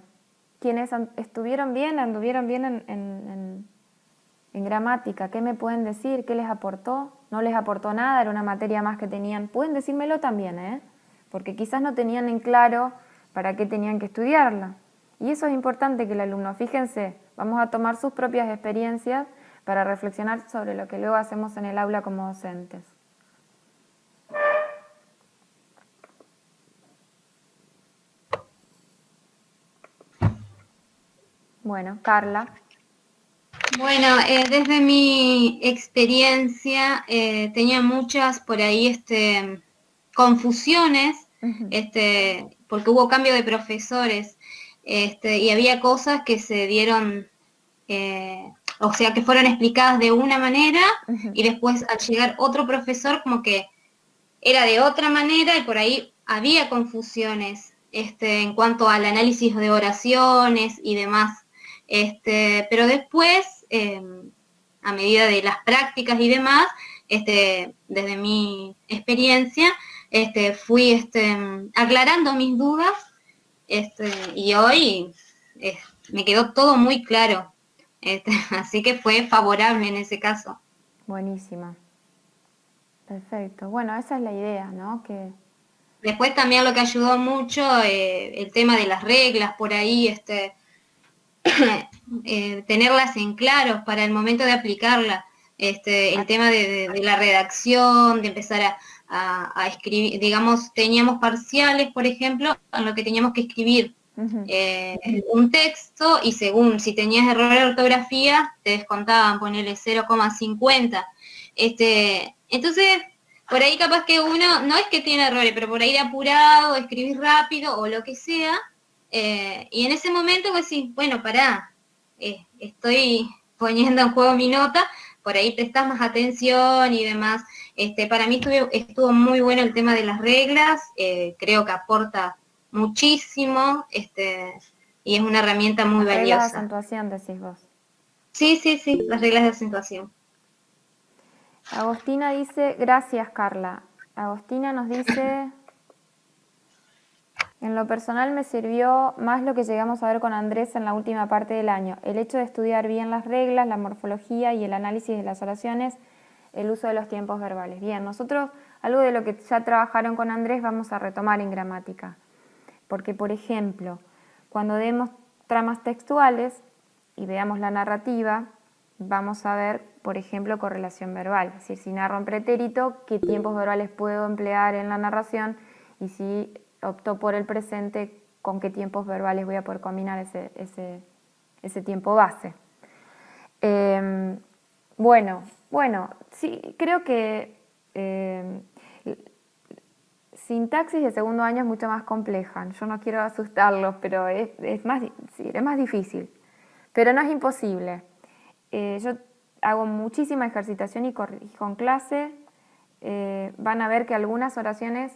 ¿quiénes estuvieron bien, anduvieron bien en gramática? ¿Qué me pueden decir? ¿Qué les aportó? ¿No les aportó nada? ¿Era una materia más que tenían? Pueden decírmelo también, porque quizás no tenían en claro para qué tenían que estudiarla. Y eso es importante que el alumno, fíjense, vamos a tomar sus propias experiencias para reflexionar sobre lo que luego hacemos en el aula como docentes. Bueno, Carla. Bueno, desde mi experiencia tenía muchas por ahí confusiones, porque hubo cambio de profesores y había cosas que se dieron, o sea, que fueron explicadas de una manera y después al llegar otro profesor como que era de otra manera y por ahí había confusiones en cuanto al análisis de oraciones y demás. Pero después, a medida de las prácticas y demás, desde mi experiencia, fui aclarando mis dudas y hoy me quedó todo muy claro. Así que fue favorable en ese caso. Buenísima. Perfecto. Bueno, esa es la idea, ¿no? Que después también lo que ayudó mucho, el tema de las reglas por ahí, tenerlas en claro para el momento de aplicarla, el tema de la redacción, de empezar a escribir, digamos, teníamos parciales, por ejemplo, en lo que teníamos que escribir Ujú. un texto y según si tenías error de ortografía, te descontaban, ponerle 0,50. Entonces, por ahí capaz que uno, no es que tiene errores, pero por ahí de apurado, escribís rápido o lo que sea, y en ese momento pues sí, bueno, pará, estoy poniendo en juego mi nota, por ahí prestás más atención y demás. Para mí estuvo muy bueno el tema de las reglas, creo que aporta muchísimo, y es una herramienta muy Las reglas de valiosa. acentuación, decís vos. Sí, las reglas de acentuación. Agostina dice, gracias Carla. Agostina nos dice, en lo personal me sirvió más lo que llegamos a ver con Andrés en la última parte del año, el hecho de estudiar bien las reglas, la morfología y el análisis de las oraciones, el uso de los tiempos verbales. Bien, nosotros algo de lo que ya trabajaron con Andrés vamos a retomar en gramática, porque por ejemplo, cuando demos tramas textuales y veamos la narrativa, vamos a ver, por ejemplo, correlación verbal, es decir, si narro en pretérito, qué tiempos verbales puedo emplear en la narración y si opto por el presente, con qué tiempos verbales voy a poder combinar ese tiempo base. Bueno, sí, creo que sintaxis de segundo año es mucho más compleja. Yo no quiero asustarlos, pero es más difícil. Pero no es imposible. Yo hago muchísima ejercitación y corrijo en clase. Van a ver que algunas oraciones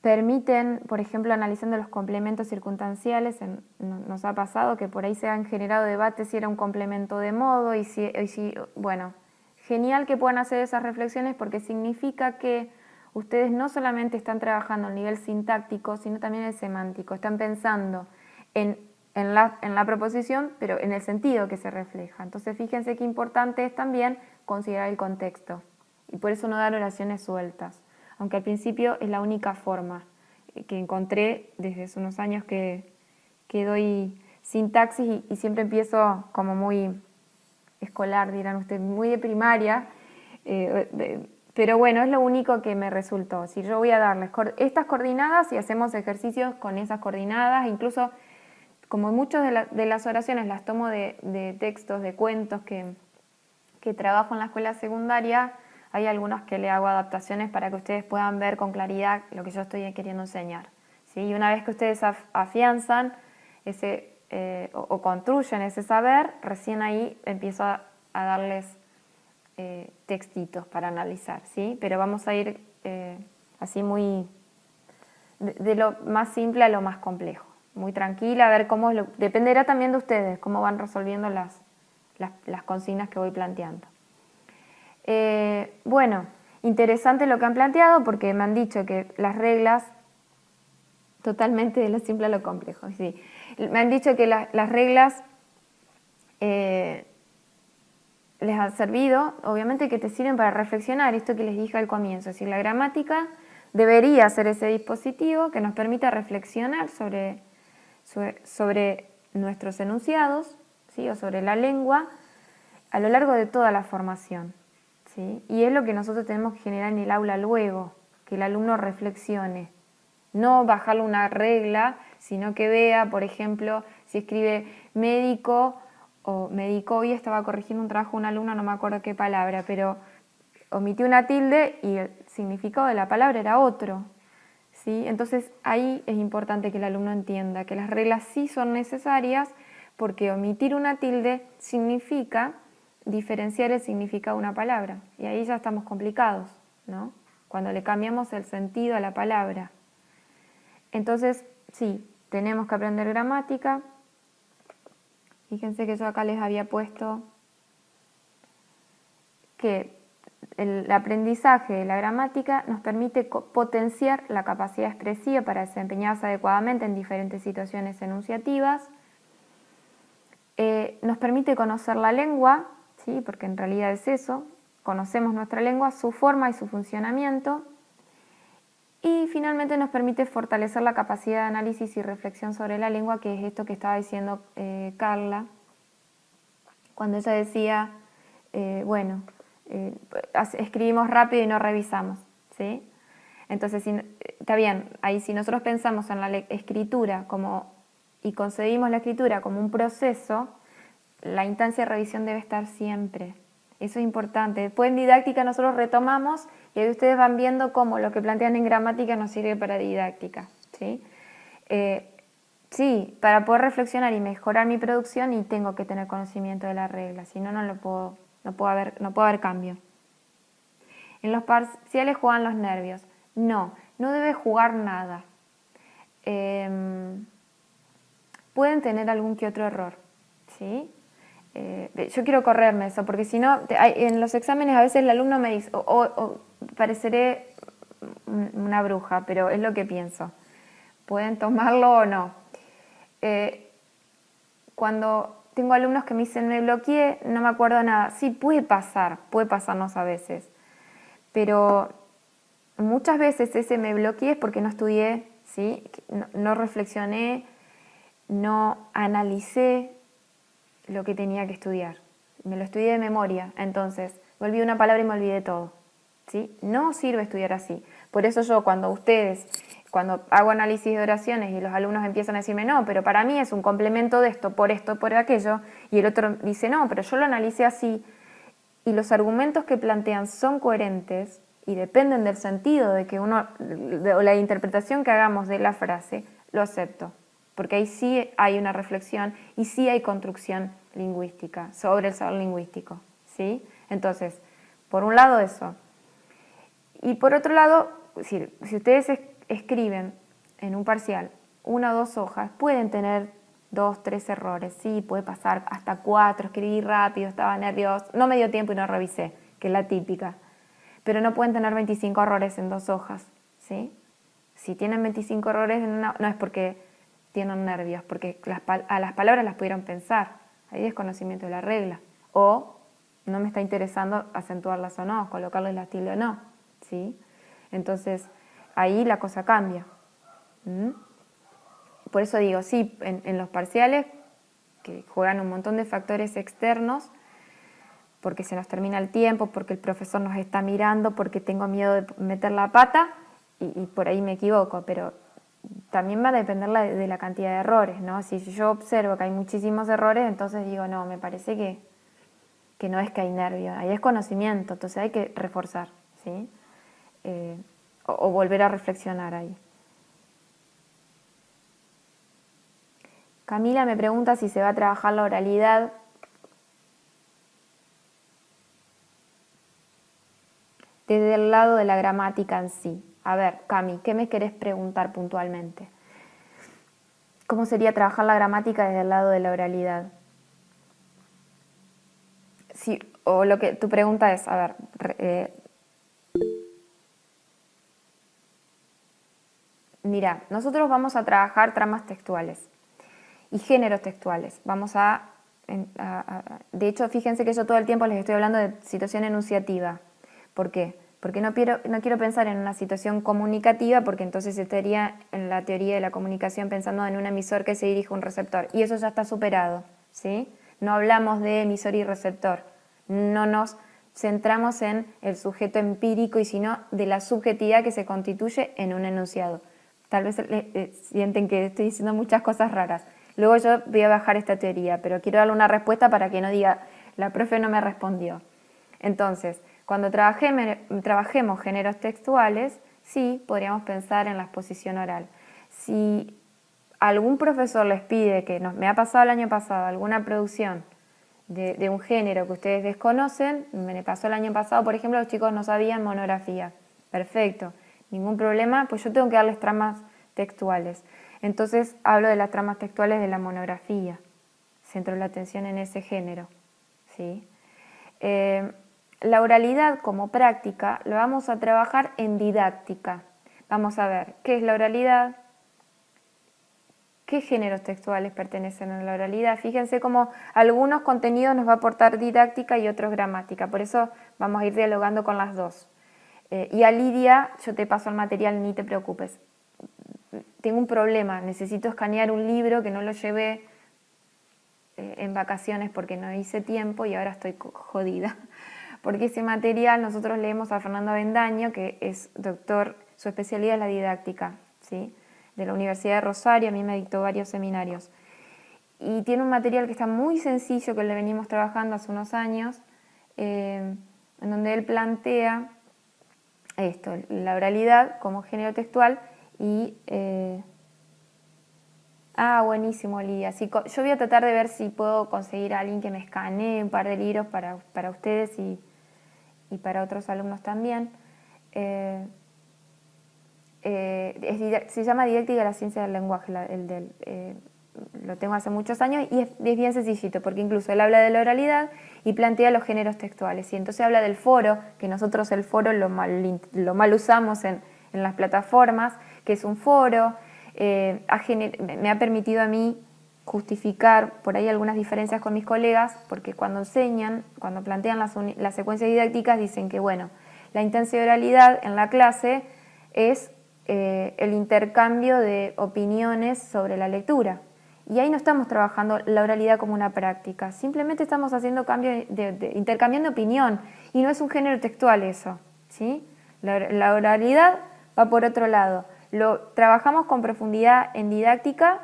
permiten, por ejemplo, analizando los complementos circunstanciales, nos ha pasado que por ahí se han generado debates si era un complemento de modo y si bueno, genial que puedan hacer esas reflexiones porque significa que ustedes no solamente están trabajando a nivel sintáctico, sino también el semántico, están pensando en la proposición, pero en el sentido que se refleja. Entonces fíjense qué importante es también considerar el contexto y por eso no dar oraciones sueltas, aunque al principio es la única forma que encontré desde hace unos años que doy sintaxis y siempre empiezo como muy escolar, dirán ustedes, muy de primaria, pero bueno, es lo único que me resultó. Si yo voy a darles estas coordinadas y hacemos ejercicios con esas coordinadas, incluso como muchas de las oraciones las tomo de textos, de cuentos que trabajo en la escuela secundaria, hay algunos que le hago adaptaciones para que ustedes puedan ver con claridad lo que yo estoy queriendo enseñar. ¿Sí? Y una vez que ustedes afianzan o construyen ese saber, recién ahí empiezo a darles textitos para analizar, ¿sí? Pero vamos a ir así muy de lo más simple a lo más complejo, muy tranquila, a ver cómo dependerá también de ustedes, cómo van resolviendo las consignas que voy planteando. Bueno, interesante lo que han planteado porque me han dicho que las reglas, totalmente de lo simple a lo complejo, sí. Me han dicho que las reglas les han servido, obviamente que te sirven para reflexionar, esto que les dije al comienzo, es decir, la gramática debería ser ese dispositivo que nos permita reflexionar sobre nuestros enunciados, ¿sí? O sobre la lengua a lo largo de toda la formación. ¿Sí? Y es lo que nosotros tenemos que generar en el aula luego, que el alumno reflexione, no bajarle una regla, sino que vea, por ejemplo, si escribe médico o médico, hoy estaba corrigiendo un trabajo un alumno, no me acuerdo qué palabra, pero omitió una tilde y el significado de la palabra era otro. ¿Sí? Entonces ahí es importante que el alumno entienda que las reglas sí son necesarias porque omitir una tilde significa diferenciar el significado de una palabra y ahí ya estamos complicados, ¿no? Cuando le cambiamos el sentido a la palabra. Entonces, sí, tenemos que aprender gramática. Fíjense que yo acá les había puesto que el aprendizaje de la gramática nos permite potenciar la capacidad expresiva para desempeñarse adecuadamente en diferentes situaciones enunciativas. Nos permite conocer la lengua, ¿sí? Porque en realidad es eso, conocemos nuestra lengua, su forma y su funcionamiento. Y finalmente nos permite fortalecer la capacidad de análisis y reflexión sobre la lengua, que es esto que estaba diciendo Carla, cuando ella decía, escribimos rápido y no revisamos, ¿sí? Entonces, está bien, ahí si nosotros pensamos en la escritura y concebimos la escritura como un proceso, la instancia de revisión debe estar siempre. Eso es importante. Después en didáctica nosotros retomamos y ahí ustedes van viendo cómo lo que plantean en gramática nos sirve para didáctica, ¿sí? Sí, para poder reflexionar y mejorar mi producción y tengo que tener conocimiento de la regla, si no, no puedo haber cambio. En los parciales juegan los nervios. No debe jugar nada. Pueden tener algún que otro error, ¿sí? Yo quiero correrme eso, porque si no, en los exámenes a veces el alumno me dice, pareceré una bruja, pero es lo que pienso. Pueden tomarlo o no. Cuando tengo alumnos que me dicen, me bloqueé, no me acuerdo nada. Sí, puede pasarnos a veces. Pero muchas veces ese me bloqueé es porque no estudié, ¿sí? No reflexioné, no analicé lo que tenía que estudiar. Me lo estudié de memoria, entonces me olvidé una palabra y me olvidé todo, ¿sí? No sirve estudiar así. Por eso yo cuando hago análisis de oraciones y los alumnos empiezan a decirme, no, pero para mí es un complemento de esto, por aquello, y el otro dice, no, pero yo lo analicé así, y los argumentos que plantean son coherentes y dependen del sentido o la interpretación que hagamos de la frase, lo acepto. Porque ahí sí hay una reflexión y sí hay construcción lingüística sobre el saber lingüístico, ¿sí? Entonces, por un lado eso. Y por otro lado, si ustedes escriben en un parcial 1 o 2 hojas, pueden tener 2, 3 errores, sí, puede pasar hasta 4, escribí rápido, estaba nervioso, no me dio tiempo y no revisé, que es la típica. Pero no pueden tener 25 errores en 2 hojas, ¿sí? Si tienen 25 errores en una, no es porque tienen nervios, porque a las palabras las pudieron pensar. Hay desconocimiento de la regla. O no me está interesando acentuarlas o no, colocarles la tilde o no, ¿sí? Entonces, ahí la cosa cambia. Por eso digo, sí, en los parciales, que juegan un montón de factores externos, porque se nos termina el tiempo, porque el profesor nos está mirando, porque tengo miedo de meter la pata, y por ahí me equivoco, pero también va a depender de la cantidad de errores, ¿no? Si yo observo que hay muchísimos errores, entonces digo, no, me parece que no es que hay nervio, hay desconocimiento, entonces hay que reforzar, ¿sí? O volver a reflexionar ahí. Camila me pregunta si se va a trabajar la oralidad. Desde el lado de la gramática en sí. A ver, Cami, ¿qué me querés preguntar puntualmente? ¿Cómo sería trabajar la gramática desde el lado de la oralidad? Sí, o lo que tu pregunta es, a ver, mira, nosotros vamos a trabajar tramas textuales y géneros textuales. De hecho, fíjense que yo todo el tiempo les estoy hablando de situación enunciativa. ¿Por qué? Porque no quiero pensar en una situación comunicativa, porque entonces estaría en la teoría de la comunicación pensando en un emisor que se dirige a un receptor. Y eso ya está superado, ¿sí? No hablamos de emisor y receptor. No nos centramos en el sujeto empírico y sino de la subjetividad que se constituye en un enunciado. Tal vez sienten que estoy diciendo muchas cosas raras. Luego yo voy a bajar esta teoría, pero quiero darle una respuesta para que no diga, la profe no me respondió. Entonces, cuando trabajemos géneros textuales, sí, podríamos pensar en la exposición oral. Si algún profesor les pide, me ha pasado el año pasado, alguna producción de un género que ustedes desconocen, me pasó el año pasado, por ejemplo, los chicos no sabían monografía. Perfecto, ningún problema, pues yo tengo que darles tramas textuales. Entonces hablo de las tramas textuales de la monografía, centro la atención en ese género, ¿sí? La oralidad como práctica lo vamos a trabajar en didáctica. Vamos a ver qué es la oralidad, qué géneros textuales pertenecen a la oralidad. Fíjense cómo algunos contenidos nos va a aportar didáctica y otros gramática. Por eso vamos a ir dialogando con las dos. Y a Lidia, yo te paso el material, ni te preocupes. Tengo un problema, necesito escanear un libro que no lo llevé en vacaciones porque no hice tiempo y ahora estoy jodida. Porque ese material nosotros leemos a Fernando Avendaño, que es doctor su especialidad es la didáctica, ¿sí? De la Universidad de Rosario, a mí me dictó varios seminarios. Y tiene un material que está muy sencillo, que le venimos trabajando hace unos años, en donde él plantea esto, la oralidad como género textual y... buenísimo, Lidia. Así, yo voy a tratar de ver si puedo conseguir a alguien que me escanee un par de libros para ustedes y para otros alumnos también. Se llama Didáctica de la Ciencia del Lenguaje, lo tengo hace muchos años y es bien sencillito, porque incluso él habla de la oralidad y plantea los géneros textuales. Y entonces habla del foro, que nosotros el foro lo mal usamos en las plataformas, que es un foro. Me ha permitido a mí justificar por ahí algunas diferencias con mis colegas, porque cuando plantean las secuencias didácticas, dicen que bueno, la instancia de oralidad en la clase es el intercambio de opiniones sobre la lectura. Y ahí no estamos trabajando la oralidad como una práctica, simplemente estamos haciendo intercambiando opinión, y no es un género textual eso, ¿sí? La oralidad va por otro lado. Lo trabajamos con profundidad en didáctica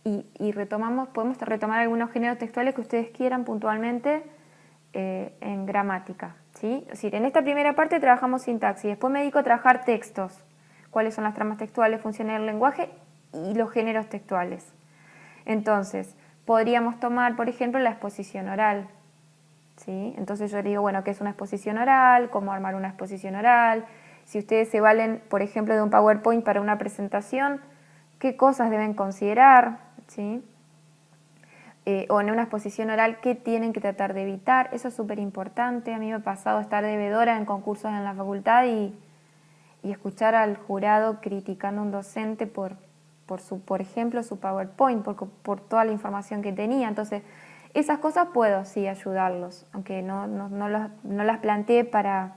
y podemos retomar algunos géneros textuales que ustedes quieran puntualmente en gramática, ¿sí? Es decir, en esta primera parte trabajamos sintaxis, después me dedico a trabajar textos, cuáles son las tramas textuales, funciones del lenguaje y los géneros textuales. Entonces, podríamos tomar, por ejemplo, la exposición oral, ¿sí? Entonces yo digo, bueno, ¿qué es una exposición oral? ¿Cómo armar una exposición oral? Si ustedes se valen, por ejemplo, de un PowerPoint para una presentación, ¿qué cosas deben considerar? ¿Sí? O en una exposición oral, ¿qué tienen que tratar de evitar? Eso es súper importante. A mí me ha pasado estar de vedora en concursos en la facultad y escuchar al jurado criticando a un docente por ejemplo, su PowerPoint, por toda la información que tenía. Entonces, esas cosas puedo, sí, ayudarlos, aunque no las planteé para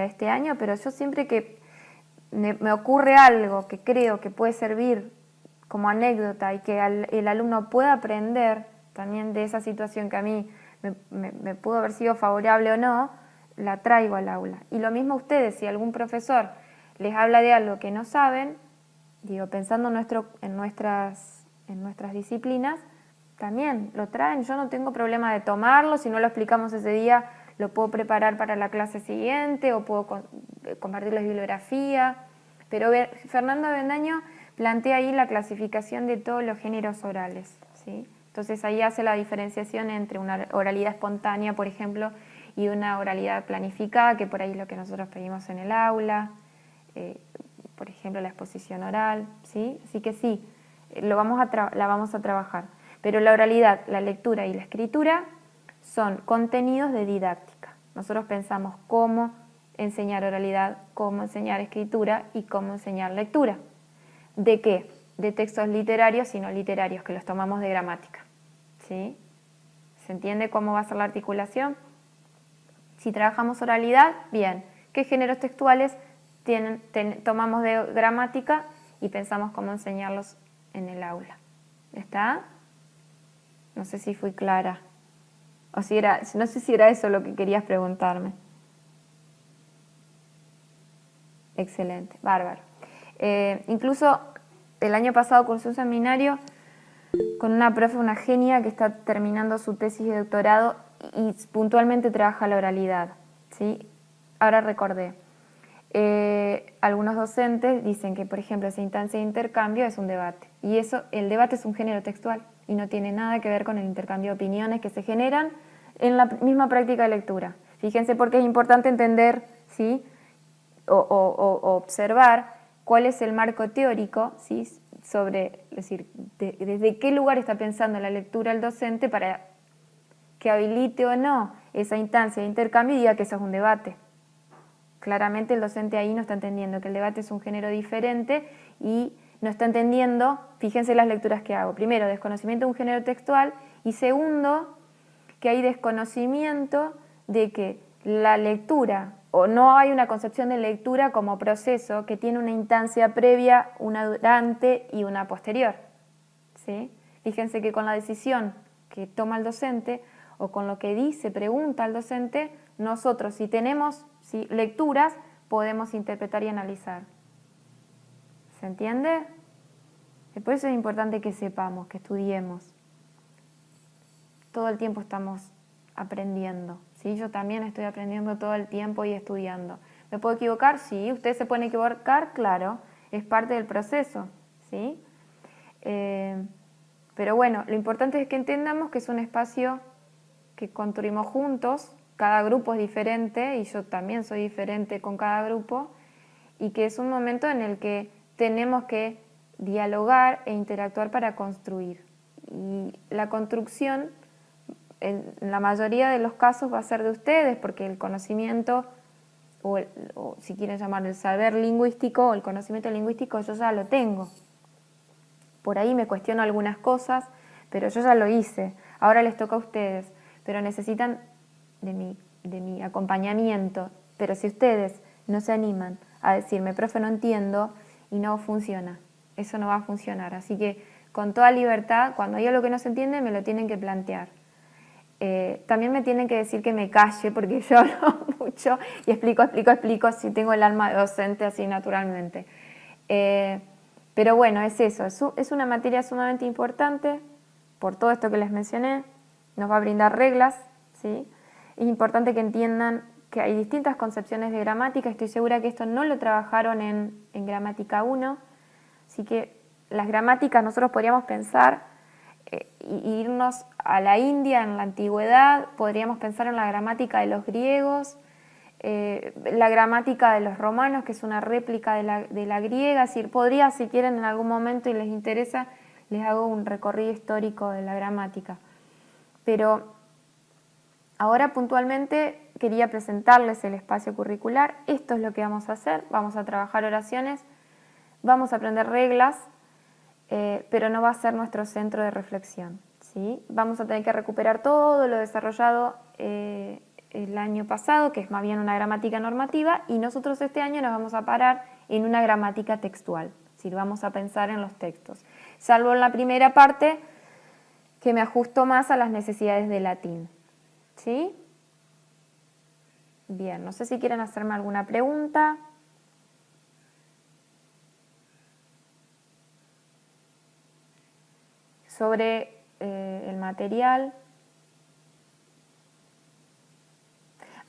este año, pero yo siempre que me ocurre algo que creo que puede servir como anécdota y que el alumno pueda aprender también de esa situación que a mí me pudo haber sido favorable o no, la traigo al aula. Y lo mismo ustedes, si algún profesor les habla de algo que no saben, digo, pensando en nuestras disciplinas, también lo traen. Yo no tengo problema de tomarlo, si no lo explicamos ese día, lo puedo preparar para la clase siguiente o puedo compartirles bibliografía. Pero Fernando Avendaño plantea ahí la clasificación de todos los géneros orales, ¿sí? Entonces ahí hace la diferenciación entre una oralidad espontánea, por ejemplo, y una oralidad planificada, que por ahí es lo que nosotros pedimos en el aula, por ejemplo, la exposición oral, ¿sí? Así que sí, la vamos a trabajar. Pero la oralidad, la lectura y la escritura son contenidos de didáctica. Nosotros pensamos cómo enseñar oralidad, cómo enseñar escritura y cómo enseñar lectura. ¿De qué? De textos literarios y no literarios, que los tomamos de gramática, ¿sí? ¿Se entiende cómo va a ser la articulación? Si trabajamos oralidad, bien. ¿Qué géneros textuales tomamos de gramática y pensamos cómo enseñarlos en el aula? ¿Está? No sé si fui clara. No sé si era eso lo que querías preguntarme. Excelente, bárbaro. Incluso el año pasado cursé un seminario con una profe, una genia que está terminando su tesis de doctorado y puntualmente trabaja la oralidad, ¿sí? Ahora recordé. Algunos docentes dicen que, por ejemplo, esa instancia de intercambio es un debate. Y el debate es un género textual y no tiene nada que ver con el intercambio de opiniones que se generan en la misma práctica de lectura. Fíjense por qué es importante entender, ¿sí? o observar cuál es el marco teórico, ¿sí? Sobre, es decir, desde qué lugar está pensando la lectura el docente para que habilite o no esa instancia de intercambio y diga que eso es un debate. Claramente el docente ahí no está entendiendo que el debate es un género diferente y no está entendiendo, fíjense las lecturas que hago. Primero, desconocimiento de un género textual y segundo, que hay desconocimiento de que la lectura, o no hay una concepción de lectura como proceso que tiene una instancia previa, una durante y una posterior, ¿sí? Fíjense que con la decisión que toma el docente o con lo que dice, pregunta al docente, nosotros si tenemos lecturas, podemos interpretar y analizar. ¿Se entiende? Y por eso es importante que sepamos, que estudiemos. Todo el tiempo estamos aprendiendo, ¿sí? Yo también estoy aprendiendo todo el tiempo y estudiando. ¿Me puedo equivocar? Sí. ¿Ustedes se pueden equivocar? Claro. Es parte del proceso, ¿sí? Pero bueno, lo importante es que entendamos que es un espacio que construimos juntos, cada grupo es diferente y yo también soy diferente con cada grupo, y que es un momento en el que tenemos que dialogar e interactuar para construir. Y la construcción, en la mayoría de los casos, va a ser de ustedes, porque el conocimiento, o si quieren llamarlo el saber lingüístico, o el conocimiento lingüístico, yo ya lo tengo. Por ahí me cuestiono algunas cosas, pero yo ya lo hice. Ahora les toca a ustedes, pero necesitan de mi acompañamiento. Pero si ustedes no se animan a decirme, profe, no entiendo, y no funciona, eso no va a funcionar. Así que con toda libertad, cuando haya lo que no se entiende, me lo tienen que plantear. También me tienen que decir que me calle, porque yo hablo mucho y explico, así tengo el alma de docente así naturalmente. Pero bueno, es eso, es una materia sumamente importante, por todo esto que les mencioné, nos va a brindar reglas, ¿sí? Es importante que entiendan que hay distintas concepciones de gramática, estoy segura que esto no lo trabajaron en gramática 1, así que las gramáticas nosotros podríamos pensar, irnos a la India en la antigüedad, podríamos pensar en la gramática de los griegos, la gramática de los romanos, que es una réplica de la griega. Es decir, podría, si quieren en algún momento y les interesa, les hago un recorrido histórico de la gramática. Pero ahora puntualmente quería presentarles el espacio curricular. Esto es lo que vamos a hacer. Vamos a trabajar oraciones, vamos a aprender reglas, pero no va a ser nuestro centro de reflexión, ¿sí? Vamos a tener que recuperar todo lo desarrollado el año pasado, que es más bien una gramática normativa, y nosotros este año nos vamos a parar en una gramática textual, es decir, vamos a pensar en los textos, salvo en la primera parte que me ajusto más a las necesidades del latín, ¿sí? Bien, no sé si quieren hacerme alguna pregunta. Sobre el material.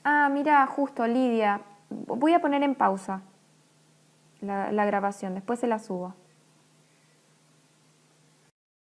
Ah, mira, justo, Lidia, voy a poner en pausa la grabación, después se la subo.